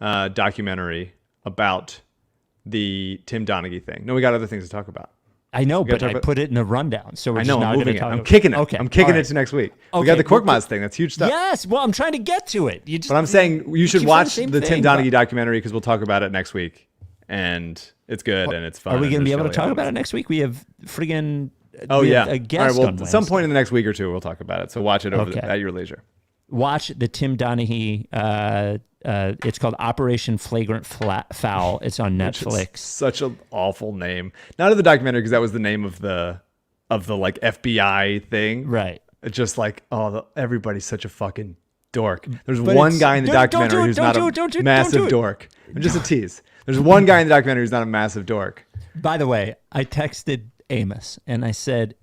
documentary about the Tim Donaghy thing. No, we got other things to talk about. I know, but I put it in the rundown. So we're I'm moving it. I'm kicking it. Okay. I'm kicking it to next week. Okay. We got the Korkmaz thing. That's huge stuff. Yes. Well, I'm trying to get to it. But I'm saying you should watch the Tim Donaghy documentary because we'll talk about it next week. And it's good and it's fun. Are we going to be able to talk about it next week? We have friggin' a guest all right, on at some point in the next week or two, we'll talk about it. So watch it at your leisure. Watch the Tim Donaghy. It's called Operation Flagrant Foul. It's on Netflix. Such an awful name. Not of the documentary because that was the name of the like FBI thing. Right. It's just like, everybody's such a fucking dork. There's one guy in the documentary who's not a massive dork. Just a tease. There's one guy in the documentary who's not a massive dork. By the way, I texted Amos and I said,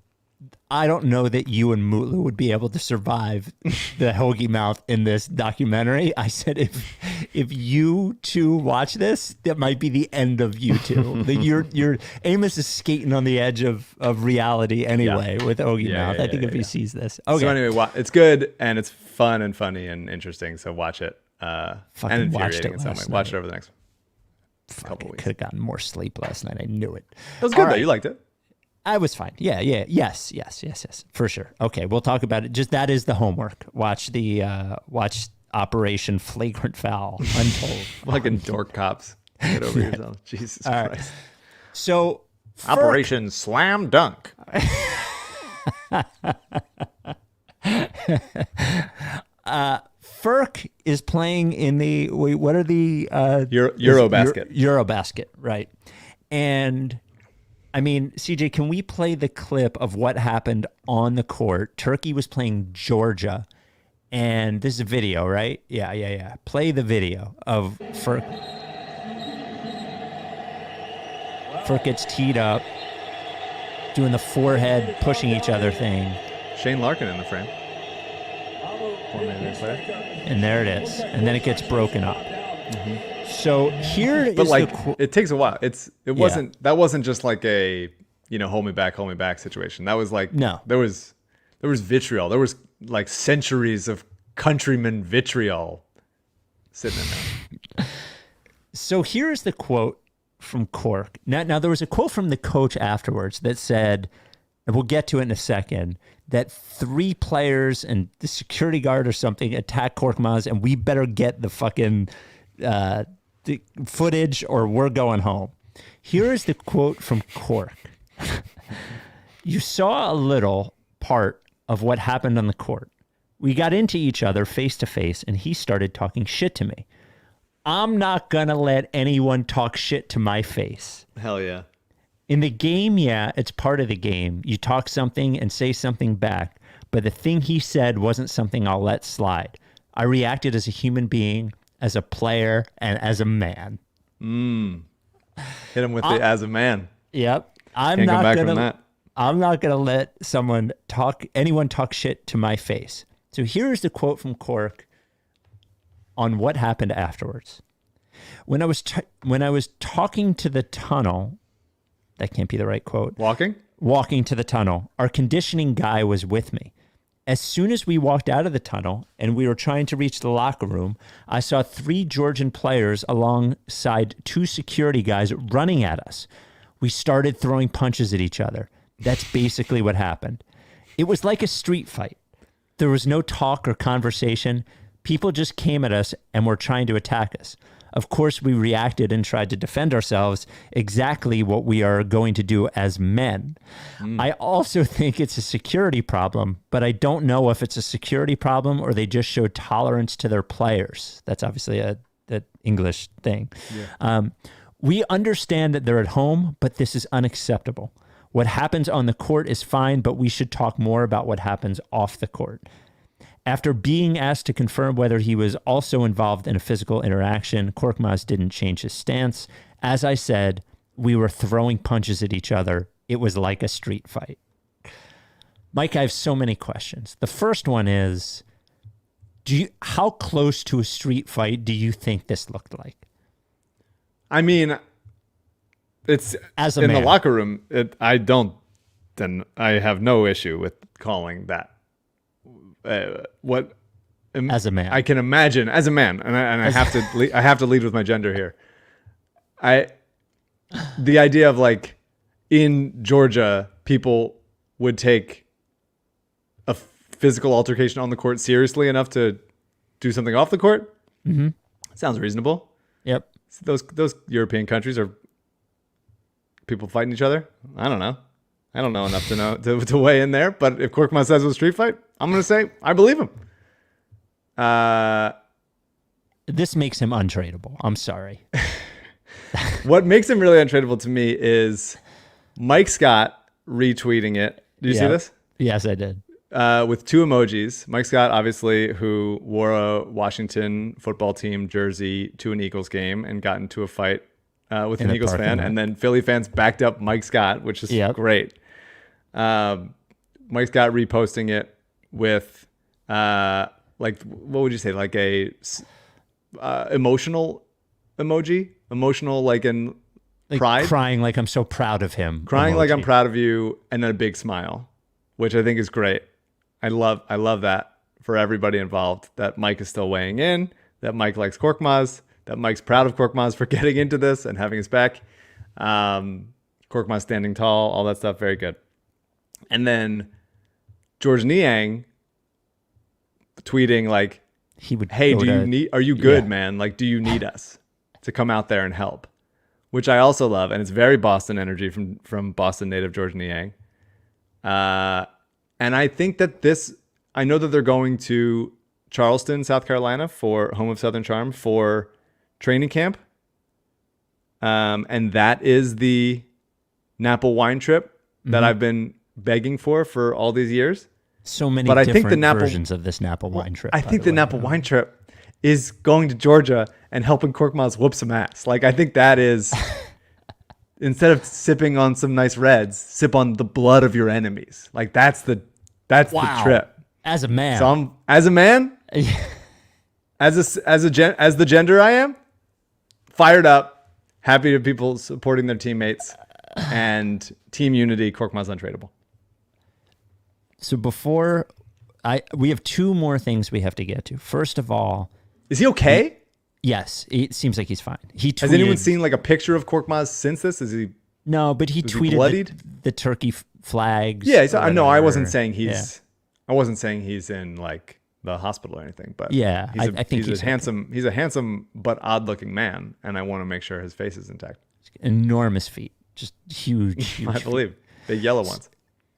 I don't know that you and Mutlu would be able to survive the hoagie mouth in this documentary. I said, if you two watch this, that might be the end of you two. You're Amos is skating on the edge of reality anyway with hoagie mouth. I think if he sees this. Okay. So anyway, it's good and it's fun and funny and interesting. So watch it. And infuriating in some way. Watch it over the next couple weeks. Could have gotten more sleep last night. I knew it. It was good though. You liked it. I was fine. Yes, for sure. Okay, we'll talk about it. Just that is the homework. Watch Operation Flagrant Foul. Untold. Fucking dork cops. Get over yourself. Jesus Christ. Right. So Operation Slam Dunk. Furk is playing in the what are the EuroBasket. EuroBasket, right? And I mean, CJ, can we play the clip of what happened on the court? Turkey was playing Georgia, and this is a video, right? Yeah. Play the video of Furk. Furk gets teed up, doing the forehead, pushing each other thing. Shane Larkin in the frame. And there it is. And then it gets broken up. Mm-hmm. So here but is it takes a while. That wasn't just like a hold me back situation. That was like, No. there was vitriol. There was like centuries of countryman vitriol sitting in there. So here's the quote from Cork. Now there was a quote from the coach afterwards that said, and we'll get to it in a second, that 3 players and the security guard or something attacked Korkmaz, and we better get the fucking the footage or we're going home. Here is the quote from Cork. You saw a little part of what happened on the court. We got into each other face to face, and he started talking shit to me. I'm not going to let anyone talk shit to my face. Hell yeah. In the game, yeah, it's part of the game. You talk something and say something back, but the thing he said wasn't something I'll let slide. I reacted as a human being, as a player, and as a man. Hit him with the as a man. Yep. Can't come back from that. I'm not gonna let anyone talk shit to my face. So here's the quote from Cork on what happened afterwards. When I was talking to the tunnel, that can't be the right quote. Walking to the tunnel, our conditioning guy was with me. As soon as we walked out of the tunnel and we were trying to reach the locker room, I saw 3 Georgian players alongside 2 security guys running at us. We started throwing punches at each other. That's basically what happened. It was like a street fight. There was no talk or conversation. People just came at us and were trying to attack us. Of course, we reacted and tried to defend ourselves, exactly what we are going to do as men. I also think it's a security problem, but I don't know if it's a security problem or they just showed tolerance to their players. That's obviously an English thing. Yeah. We understand that they're at home, but this is unacceptable. What happens on the court is fine, but we should talk more about what happens off the court. After being asked to confirm whether he was also involved in a physical interaction, Korkmaz didn't change his stance. As I said, we were throwing punches at each other. It was like a street fight. Mike, I have so many questions. The first one is, how close to a street fight do you think this looked like? I mean, it's as a in man. The locker room. I have no issue with calling that. As a man, I can imagine as a man, and I have to I have to lead with my gender here. The idea of like in Georgia, people would take a physical altercation on the court seriously enough to do something off the court. Mm-hmm. Sounds reasonable. Yep. Those European countries are people fighting each other. I don't know enough to know to weigh in there. But if Korkmaz says it was a street fight, I'm going to say I believe him. This makes him untradeable. I'm sorry. What makes him really untradeable to me is Mike Scott retweeting it. Did you see this? Yes, I did. With 2 emojis. Mike Scott, obviously, who wore a Washington football team jersey to an Eagles game and got into a fight with an Eagles fan. And then Philly fans backed up Mike Scott, which is great. Mike Scott reposting it with, like, what would you say? Like a emotional emoji? Emotional, like in pride? Crying like I'm so proud of him. Crying emoji. like I'm proud of you, and then a big smile, which I think is great. I love that for everybody involved, that Mike is still weighing in, that Mike likes Korkmaz, that Mike's proud of Korkmaz for getting into this and having his back. Korkmaz standing tall, all that stuff, very good. And then George Niang tweeting like, "Hey, are you good, man? Like, do you need us to come out there and help?" Which I also love, and it's very Boston energy from Boston native George Niang. And I think that I know that they're going to Charleston, South Carolina for Home of Southern Charm for training camp. And that is the Napa wine trip that I've been begging for all these years. So many different versions of this Napa wine trip. I think the Napa wine trip is going to Georgia and helping Korkmaz whoop some ass. Like, I think that is, instead of sipping on some nice reds, sip on the blood of your enemies. Like, that's the trip. As a man. So as a man, as the gender I am, fired up, happy to people supporting their teammates. and team unity, Korkmaz untradeable. So we have two more things we have to get to. First of all, is he okay? Yes, it seems like he's fine. Has anyone seen like a picture of Korkmaz since this? Is he? No, but he tweeted the turkey flags. Yeah, I know. I wasn't saying he's. I wasn't saying he's in like the hospital or anything. But yeah, I think he's a handsome. Okay. He's a handsome but odd-looking man, and I want to make sure his face is intact. Enormous feet, just huge. I believe big yellow ones.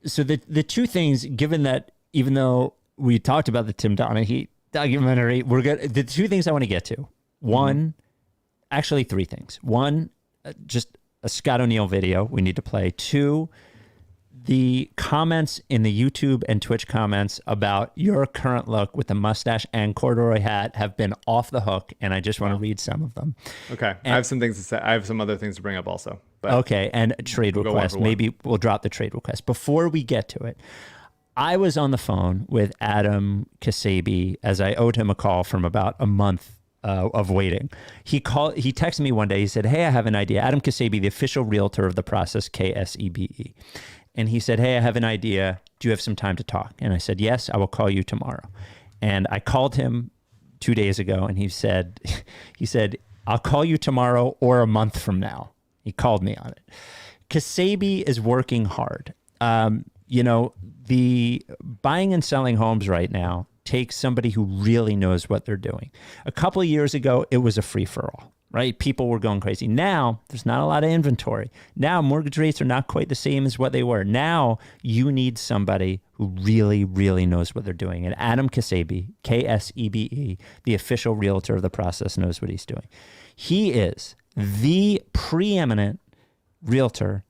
So the two things, given that even though we talked about the Tim Donaghy documentary, we're good. The two things I want to get to. One, actually three things. One, just a Scott O'Neil video we need to play. Two, the comments in the YouTube and Twitch comments about your current look with the mustache and corduroy hat have been off the hook, and I just want to read some of them. Okay. I have some things to say. I have some other things to bring up also. But okay, and a trade request. Maybe we'll drop the trade request. Before we get to it, I was on the phone with Adam Ksebe as I owed him a call from about a month of waiting. He texted me one day. He said, "Hey, I have an idea." Adam Ksebe, the official realtor of the process, Ksebe. And he said, "Hey, I have an idea. Do you have some time to talk?" And I said, "Yes, I will call you tomorrow." And I called him 2 days ago, and he said, "I'll call you tomorrow or a month from now." He called me on it. Ksebe is working hard. The buying and selling homes right now takes somebody who really knows what they're doing. A couple of years ago, it was a free-for-all, right? People were going crazy. Now, there's not a lot of inventory. Now, mortgage rates are not quite the same as what they were. Now, you need somebody who really, really knows what they're doing. And Adam Ksebe, Ksebe, the official realtor of the process, knows what he's doing. He is the preeminent realtor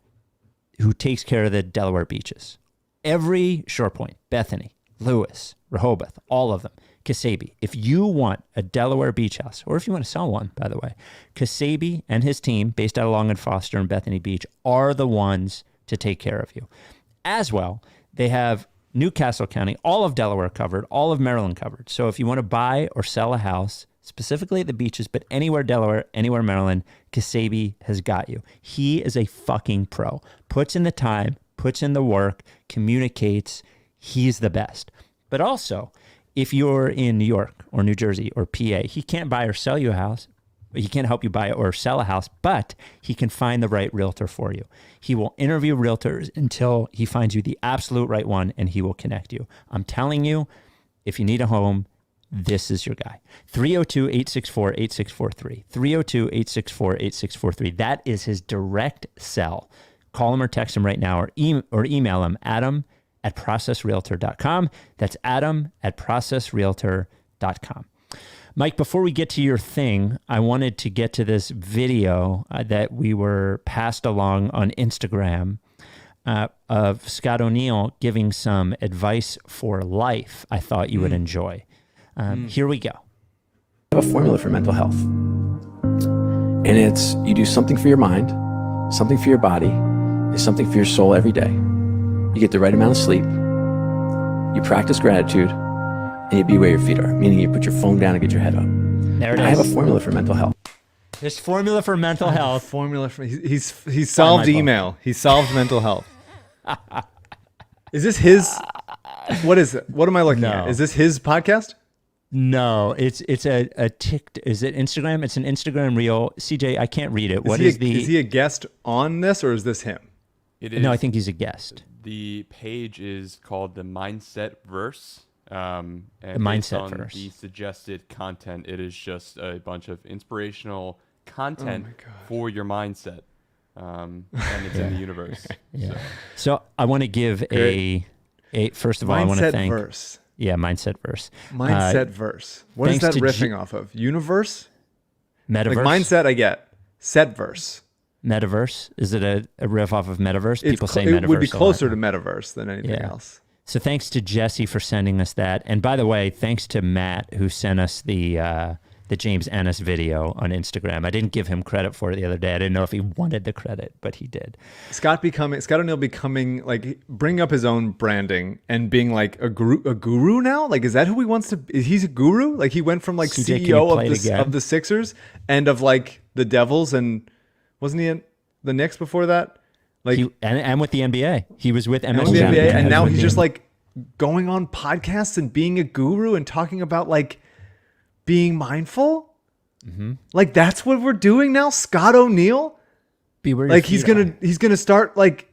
who takes care of the Delaware beaches. Every Shore Point, Bethany, Lewis, Rehoboth, all of them. Ksebe, if you want a Delaware beach house, or if you want to sell one, by the way, Ksebe and his team, based out of Long and Foster and Bethany Beach, are the ones to take care of you. As well, they have Newcastle County, all of Delaware covered, all of Maryland covered. So if you want to buy or sell a house, specifically at the beaches, but anywhere Delaware, anywhere Maryland, Ksebe has got you. He is a fucking pro. Puts in the time, puts in the work, communicates. He's the best. But also, if you're in New York or New Jersey or PA, he can't buy or sell you a house. He can't help you buy or sell a house, but he can find the right realtor for you. He will interview realtors until he finds you the absolute right one, and he will connect you. I'm telling you, if you need a home, this is your guy. 302-864-8643. 302-864-8643. That is his direct cell. Call him or text him right now or email him, adam@processrealtor.com. That's adam@processrealtor.com. Mike, before we get to your thing, I wanted to get to this video that we were passed along on Instagram of Scott O'Neil giving some advice for life I thought you would enjoy. Here we go. I have a formula for mental health. And it's you do something for your mind, something for your body, and something for your soul every day. You get the right amount of sleep, you practice gratitude, and you be where your feet are, meaning you put your phone down and get your head up. There it is. I have a formula for mental health. This formula for mental health. Formula for he's solved email. He solved mental health. Is this his? What is it? What am I looking at? Is this his podcast? No, it's a tick. Is it Instagram? It's an Instagram reel. CJ, I can't read it. Is he a guest on this, or is this him? It is. No, I think he's a guest. The page is called the Mindset Verse. And the Mindset on Verse. The suggested content, it is just a bunch of inspirational content for your mindset. And it's in the universe. Yeah. So I want to give first of all, I want to thank. Verse. Yeah, Mindset Verse. Mindset Verse. What is that riffing off of? Universe? Metaverse? Like mindset, I get. Set verse. Metaverse? Is it a riff off of Metaverse? People say Metaverse. It would be closer to Metaverse than anything else. So thanks to Jesse for sending us that. And by the way, thanks to Matt who sent us the James Ennis video on Instagram. I didn't give him credit for it the other day. I didn't know if he wanted the credit, but he did. Scott O'Neil becoming like bringing up his own branding and being like a guru now. Like, is that who he wants to? He's a guru. Like he went from like CJ, CEO of the Sixers and of like the Devils, and wasn't he in the Knicks before that? Like and with the NBA, he was with and MSG. with the NBA, and now with he's the just NBA. like going on podcasts and being a guru and talking about like being mindful. Like that's what we're doing now. Scott O'Neal, Be where your like he's feet are. gonna start like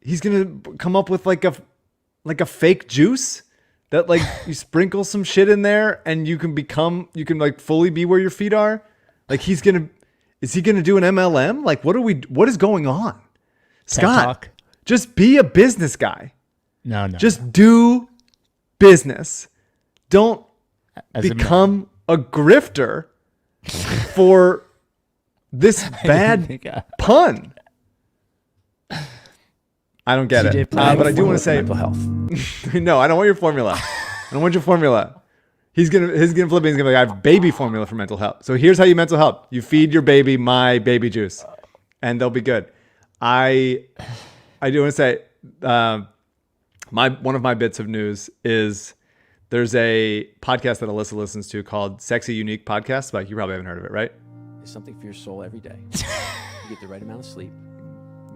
he's gonna come up with like a fake juice that like you sprinkle some shit in there and you can like fully be where your feet are. Like is he gonna do an MLM? Like what is going on? Scott, Talk. just be a business guy. No. Just do business. Don't As a become a grifter for this bad pun. I don't get CJ it. Platt. But I do want to say, mental health. no, I don't want your formula. I don't want your formula. He's gonna flip it. He's gonna be like, I have baby formula for mental health. So here's how you mental health. You feed your baby my baby juice, and they'll be good. I do want to say, one of my bits of news is there's a podcast that Alyssa listens to called Sexy Unique Podcast. Like you probably haven't heard of it, right? It's something for your soul every day. You get the right amount of sleep.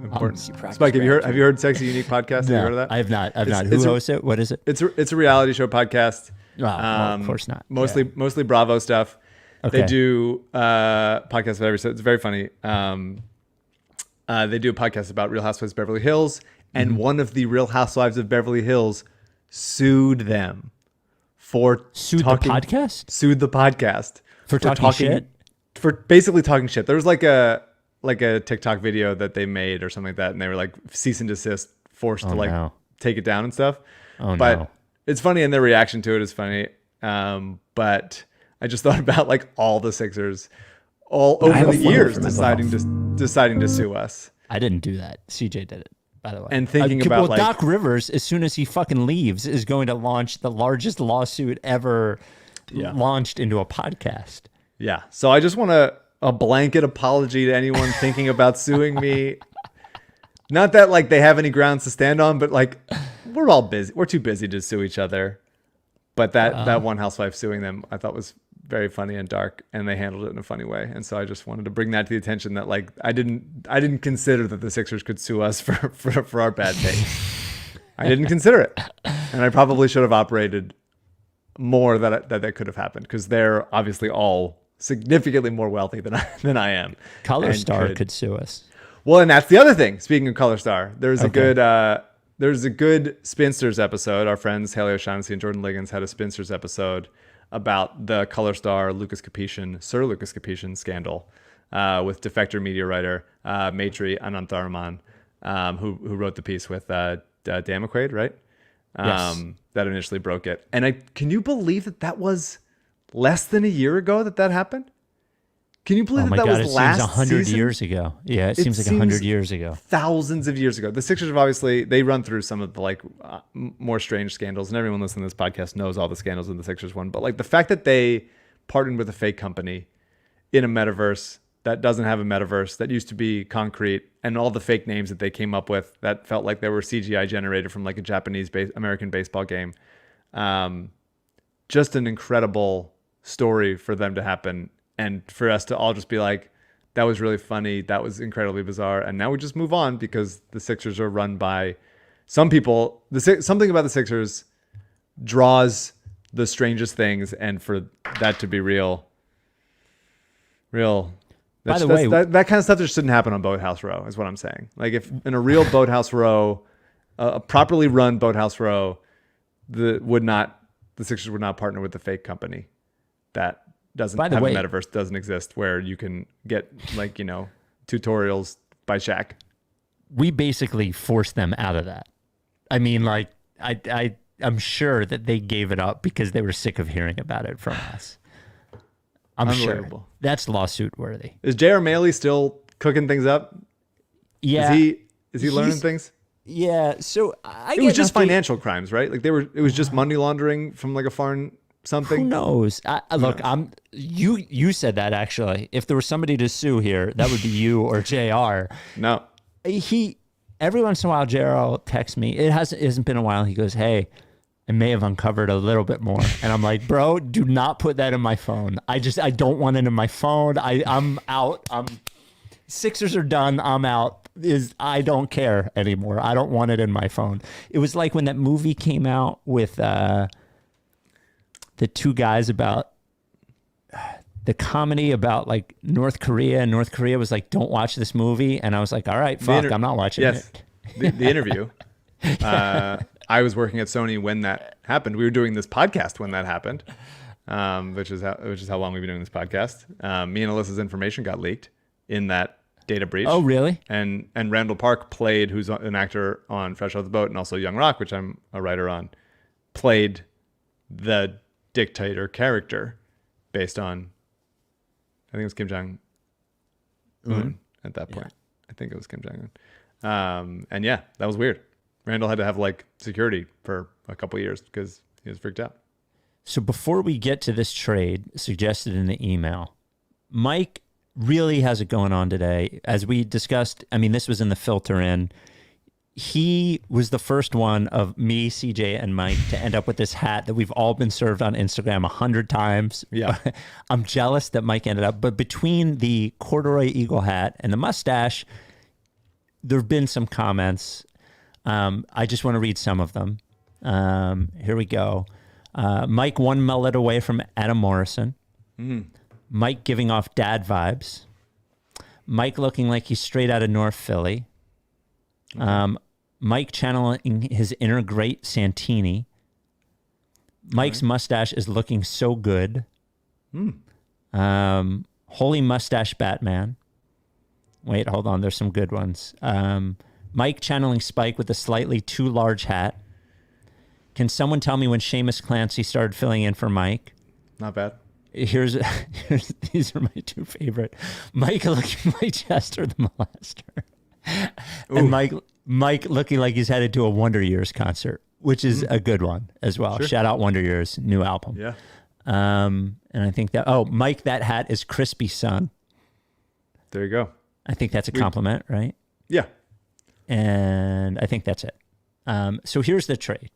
Important. You practice Spike, have you gratitude. heard Sexy Unique Podcast? Have you heard of that? I have not. I've not. It's Who a- hosts it? What is it? It's a reality show podcast. Well, of course not. Mostly Bravo stuff. Okay. They do podcasts about every. So it's very funny. They do a podcast about Real Housewives of Beverly Hills, and one of the Real Housewives of Beverly Hills sued them for Sued talking, the podcast? Sued the podcast For talking shit? For basically talking shit. There was like a TikTok video that they made or something like that, and they were like cease and desist, forced to like no. take it down and stuff. Oh, but no. it's funny, and their reaction to it is funny. But I just thought about like all the Sixers all I have over a the formula years for mental deciding to sue us. I didn't do that. CJ did it, by the way. And thinking about, well, like- Doc Rivers, as soon as he fucking leaves, is going to launch the largest lawsuit ever launched into a podcast. Yeah. So I just want a blanket apology to anyone thinking about suing me. Not that like they have any grounds to stand on, but like we're all busy. We're too busy to sue each other. But that one housewife suing them, I thought was very funny and dark, and they handled it in a funny way. And so I just wanted to bring that to the attention that like I didn't consider that the Sixers could sue us for our bad taste. I didn't consider it, and I probably should have operated more that could have happened, because they're obviously all significantly more wealthy than I am. Color and Star could sue us. Well, and that's the other thing. Speaking of Color Star, there's a good Spinsters episode. Our friends Haley O'Shaughnessy and Jordan Liggins had a Spinsters episode about the Color Star Sir Lucas Capetian scandal with defector media writer Maitri Anantharaman, who wrote the piece with Dan McQuaid, right? Yes. That initially broke it. And can you believe that was less than a year ago that happened? Can you believe Oh my that God, was it last seems 100 season? years ago. Yeah, it seems like 100 years ago. Thousands of years ago. The Sixers have obviously, they run through some of the like more strange scandals, and everyone listening to this podcast knows all the scandals in the Sixers one. But like the fact that they partnered with a fake company in a metaverse that doesn't have a metaverse, that used to be concrete, and all the fake names that they came up with that felt like they were CGI generated from like a Japanese American baseball game. Just an incredible story for them to happen, and for us to all just be like, that was really funny, that was incredibly bizarre, and now we just move on because the Sixers are run by some people. Something about the Sixers draws the strangest things, and for that to be real. By the way, that kind of stuff just shouldn't happen on Boathouse Row, is what I'm saying. Like if in a real Boathouse Row, a properly run Boathouse Row, the Sixers would not partner with the fake company that doesn't have a metaverse, doesn't exist, where you can get like, tutorials by Shaq. We basically forced them out of that. I mean, like, I'm sure that they gave it up because they were sick of hearing about it from us. I'm sure. Unbelievable. That's lawsuit worthy. Is J.R. Maley still cooking things up? Yeah. Is he learning things? Yeah. So It was just financial crimes, right? Like it was just money laundering from like a foreign something. Who knows? Look, you said that actually. If there was somebody to sue here, that would be you or JR. No. Every once in a while, JR will text me. It hasn't been a while. He goes, "Hey, I may have uncovered a little bit more," and I'm like, "Bro, do not put that in my phone. I don't want it in my phone. I'm out. Sixers are done. I'm out. is I don't care anymore. I don't want it in my phone. It was like when that movie came out with the two guys about the comedy about like North Korea, and North Korea was like, don't watch this movie. And I was like, all right, fuck, I'm not watching it. The interview. I was working at Sony when that happened. We were doing this podcast when that happened, which is how long we've been doing this podcast. Me and Alyssa's information got leaked in that data breach. Oh, really? And Randall Park played, who's an actor on Fresh Off the Boat, and also Young Rock, which I'm a writer on, played the dictator character based on, I think it was Kim Jong-un at that point. Yeah. I think it was Kim Jong-un. And yeah, that was weird. Randall had to have like security for a couple of years because he was freaked out. So before we get to this trade suggested in the email, Mike really has it going on today. As we discussed, I mean, this was in the filter in. He was the first one of me, CJ, and Mike to end up with this hat that we've all been served on Instagram 100 times. Yeah. I'm jealous that Mike ended up. But between the corduroy eagle hat and the mustache, there have been some comments. I just want to read some of them. Here we go. Mike one mullet away from Adam Morrison. Mike giving off dad vibes. Mike looking like he's straight out of North Philly. Mike channeling his inner great Santini. Mike's mustache is looking so good. Holy mustache Batman. Wait, hold on. There's some good ones. Mike channeling Spike with a slightly too large hat. Can someone tell me when Seamus Clancy started filling in for Mike? Not bad. Here's these are my two favorite. Mike looking like Chester the Molester. And Mike looking like he's headed to a Wonder Years concert, which is a good one as well. Sure. Shout out Wonder Years new album. Yeah. And I think that Mike, that hat is crispy son. There you go. I think that's a compliment, right? Yeah. And I think that's it. So here's the trade.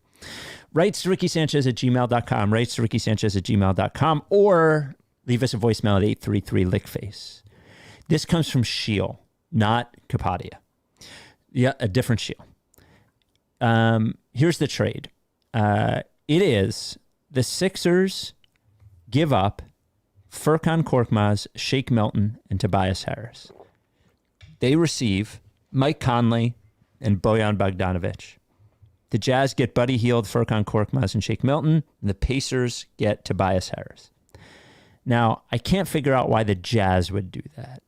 Writes to RickySanchez@gmail.com, writes to RickySanchez@gmail.com, or leave us a voicemail at 833-LickFace. This comes from Sheil, not Kapadia. Yeah, a different Sheil. Here's the trade. It is the Sixers give up Furkan Korkmaz, Shake Milton, and Tobias Harris. They receive Mike Conley and Bojan Bogdanovic. The Jazz get Buddy Hield, Furkan Korkmaz, and Shake Milton. And the Pacers get Tobias Harris. Now, I can't figure out why the Jazz would do that.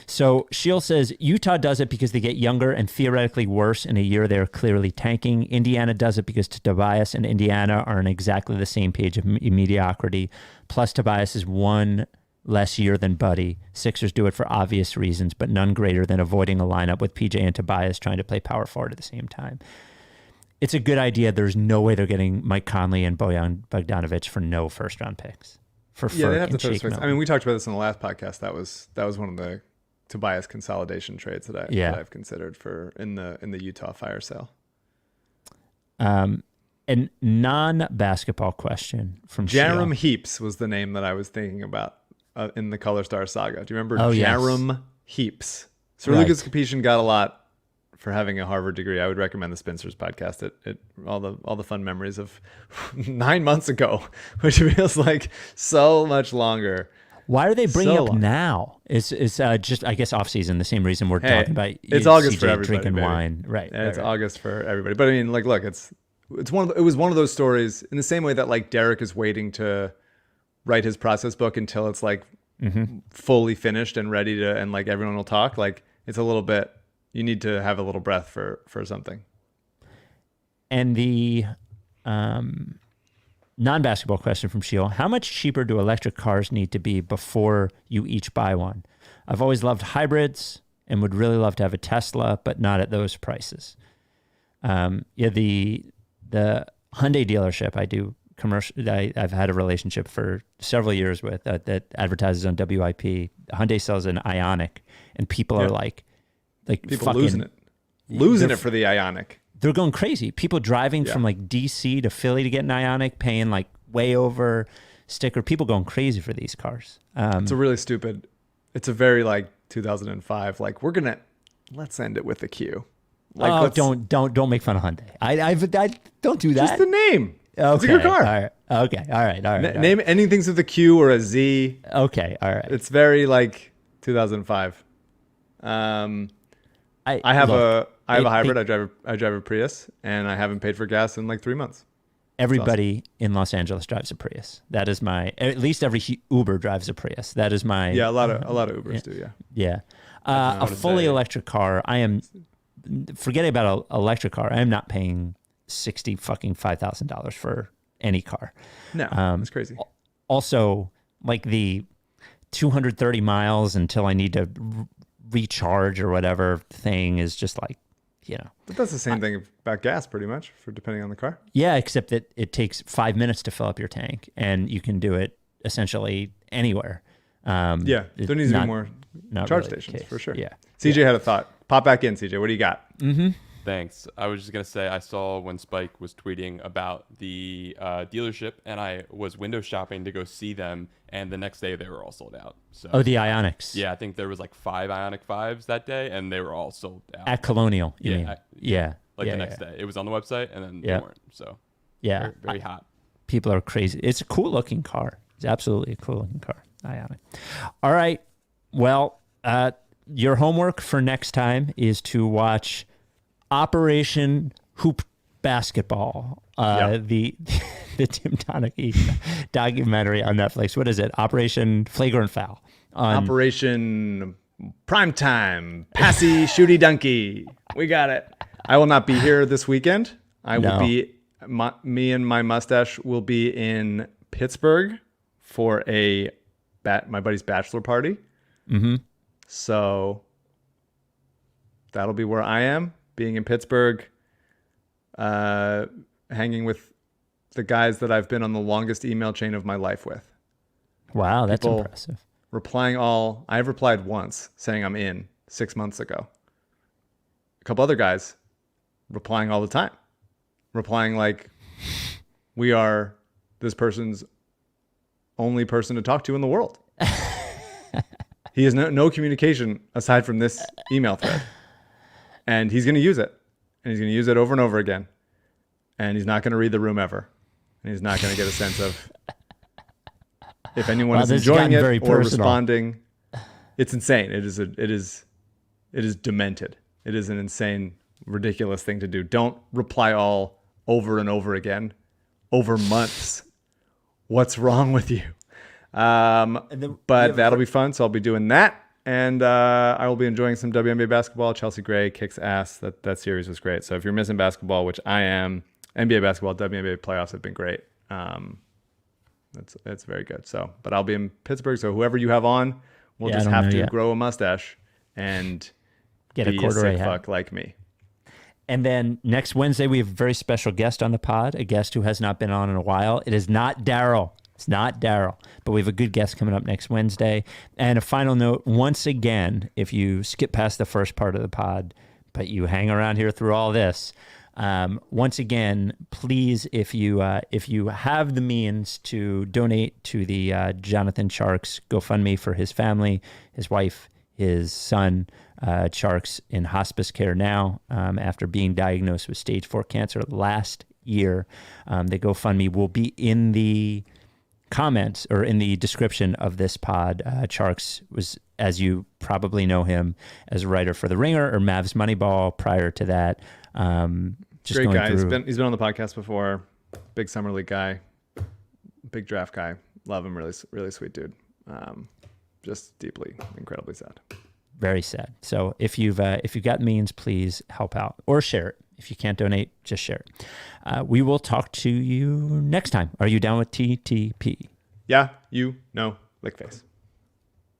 So Sheil says Utah does it because they get younger and theoretically worse in a year they're clearly tanking. Indiana does it because Tobias and Indiana are on exactly the same page of mediocrity. Plus Tobias is one less year than Buddy. Sixers do it for obvious reasons, but none greater than avoiding a lineup with PJ and Tobias trying to play power forward at the same time. It's a good idea. There's no way they're getting Mike Conley and Bojan Bogdanovic for no first-round picks. Yeah, they have to throw first. I mean, we talked about this in the last podcast. That was one of the Tobias consolidation trades that I've considered for in the Utah fire sale. An non-basketball question from Jarom Heaps was the name that I was thinking about in the Color Star saga. Do you remember Jarom Heaps? Sir Lucas Capetian got a lot for having a Harvard degree. I would recommend the Spincers podcast. It all the fun memories of 9 months ago, which feels like so much longer. Why are they bringing up now? It's just, I guess, off season. The same reason we're talking about. It's August CJ for everybody. Drinking baby. wine, right? It's August for everybody. But I mean, like, look, it was one of those stories in the same way that like Derek is waiting to write his process book until it's like fully finished and ready to, and like everyone will talk. Like it's a little bit. You need to have a little breath for something. And the non-basketball question from Sheil: how much cheaper do electric cars need to be before you each buy one? I've always loved hybrids and would really love to have a Tesla, but not at those prices. The Hyundai dealership I do commercial. I've had a relationship for several years with that advertises on WIP. Hyundai sells an Ioniq, and people are like people fucking, losing it for the Ioniq. They're going crazy. People driving from like DC to Philly to get an Ioniq, paying like way over sticker. People going crazy for these cars. It's a really stupid. It's a very like 2005. Like we're gonna Let's end it with a Q. Like, don't make fun of Hyundai. I don't do that. Just the name. Okay. It's a good car. All right. Okay. All right. Name anything with a Q or a Z. Okay. All right. It's very like 2005. I have a hybrid. I drive a Prius, and I haven't paid for gas in like 3 months. Everybody in Los Angeles drives a Prius. That is at least every Uber drives a Prius. That is my. Yeah, a lot of Ubers do. Yeah. Yeah. A fully electric car. Forgetting about an electric car. I am not paying $65,000 for any car. No, it's crazy. Also, like the 230 miles until I need to recharge or whatever thing is just like, But that's the same thing about gas, pretty much, for depending on the car. Yeah, except that it takes 5 minutes to fill up your tank, and you can do it essentially anywhere. There needs to be more charge stations for sure. Yeah. CJ had a thought. Pop back in, CJ. What do you got? Thanks. I was just going to say, I saw when Spike was tweeting about the dealership, and I was window shopping to go see them, and the next day they were all sold out. So the Ioniqs. Yeah, I think there was like 5 Ioniq 5s that day, and they were all sold out. At Colonial, you mean? The next day. It was on the website, and then they weren't. So very, very hot. People are crazy. It's a cool looking car. It's absolutely a cool looking car. Ioniq. All right. Well, your homework for next time is to watch Operation Hoop Basketball, the Tim Donaghy documentary on Netflix. What is it? Operation Flagrant Foul. Operation Primetime Passy Shooty Donkey. We got it. I will not be here this weekend. Me and my mustache will be in Pittsburgh for my buddy's bachelor party. Mm-hmm. So that'll be where I am, being in Pittsburgh, hanging with the guys that I've been on the longest email chain of my life with. Wow, that's People impressive. I've replied once saying I'm in 6 months ago. A couple other guys replying all the time. Replying like, we are this person's only person to talk to in the world. He has no communication aside from this email thread. And he's going to use it. And he's going to use it over and over again. And he's not going to read the room ever. And he's not going to get a sense of if anyone is enjoying it or responding. It's insane. It is demented. It is an insane, ridiculous thing to do. Don't reply all over and over again over months. What's wrong with you? But that'll be fun. So I'll be doing that. And I will be enjoying some WNBA basketball. Chelsea Gray kicks ass. That series was great. So if you're missing basketball, which I am, NBA basketball, WNBA playoffs have been great. That's very good. So, but I'll be in Pittsburgh. So whoever you have on will just have to grow a mustache and get be a sick fuck like me. And then next Wednesday, we have a very special guest on the pod, a guest who has not been on in a while. It is not Daryl. It's not Daryl, but we have a good guest coming up next Wednesday. And a final note, once again, if you skip past the first part of the pod, but you hang around here through all this, once again, please, if you have the means to donate to the Jonathan Sharks GoFundMe for his family, his wife, his son, Sharks in hospice care now after being diagnosed with stage 4 cancer last year. The GoFundMe will be in the comments or in the description of this pod. Sharks was, as you probably know him, as a writer for The Ringer or Mavs Moneyball prior to that. Just great guy. He's been on the podcast before. Big summer league guy, big draft guy. Love him. Really, really sweet dude. Just deeply, incredibly sad. Very sad. So if you've got means, please help out or share it. If you can't donate, just share it. We will talk to you next time. Are you down with TTP? Yeah, lick face.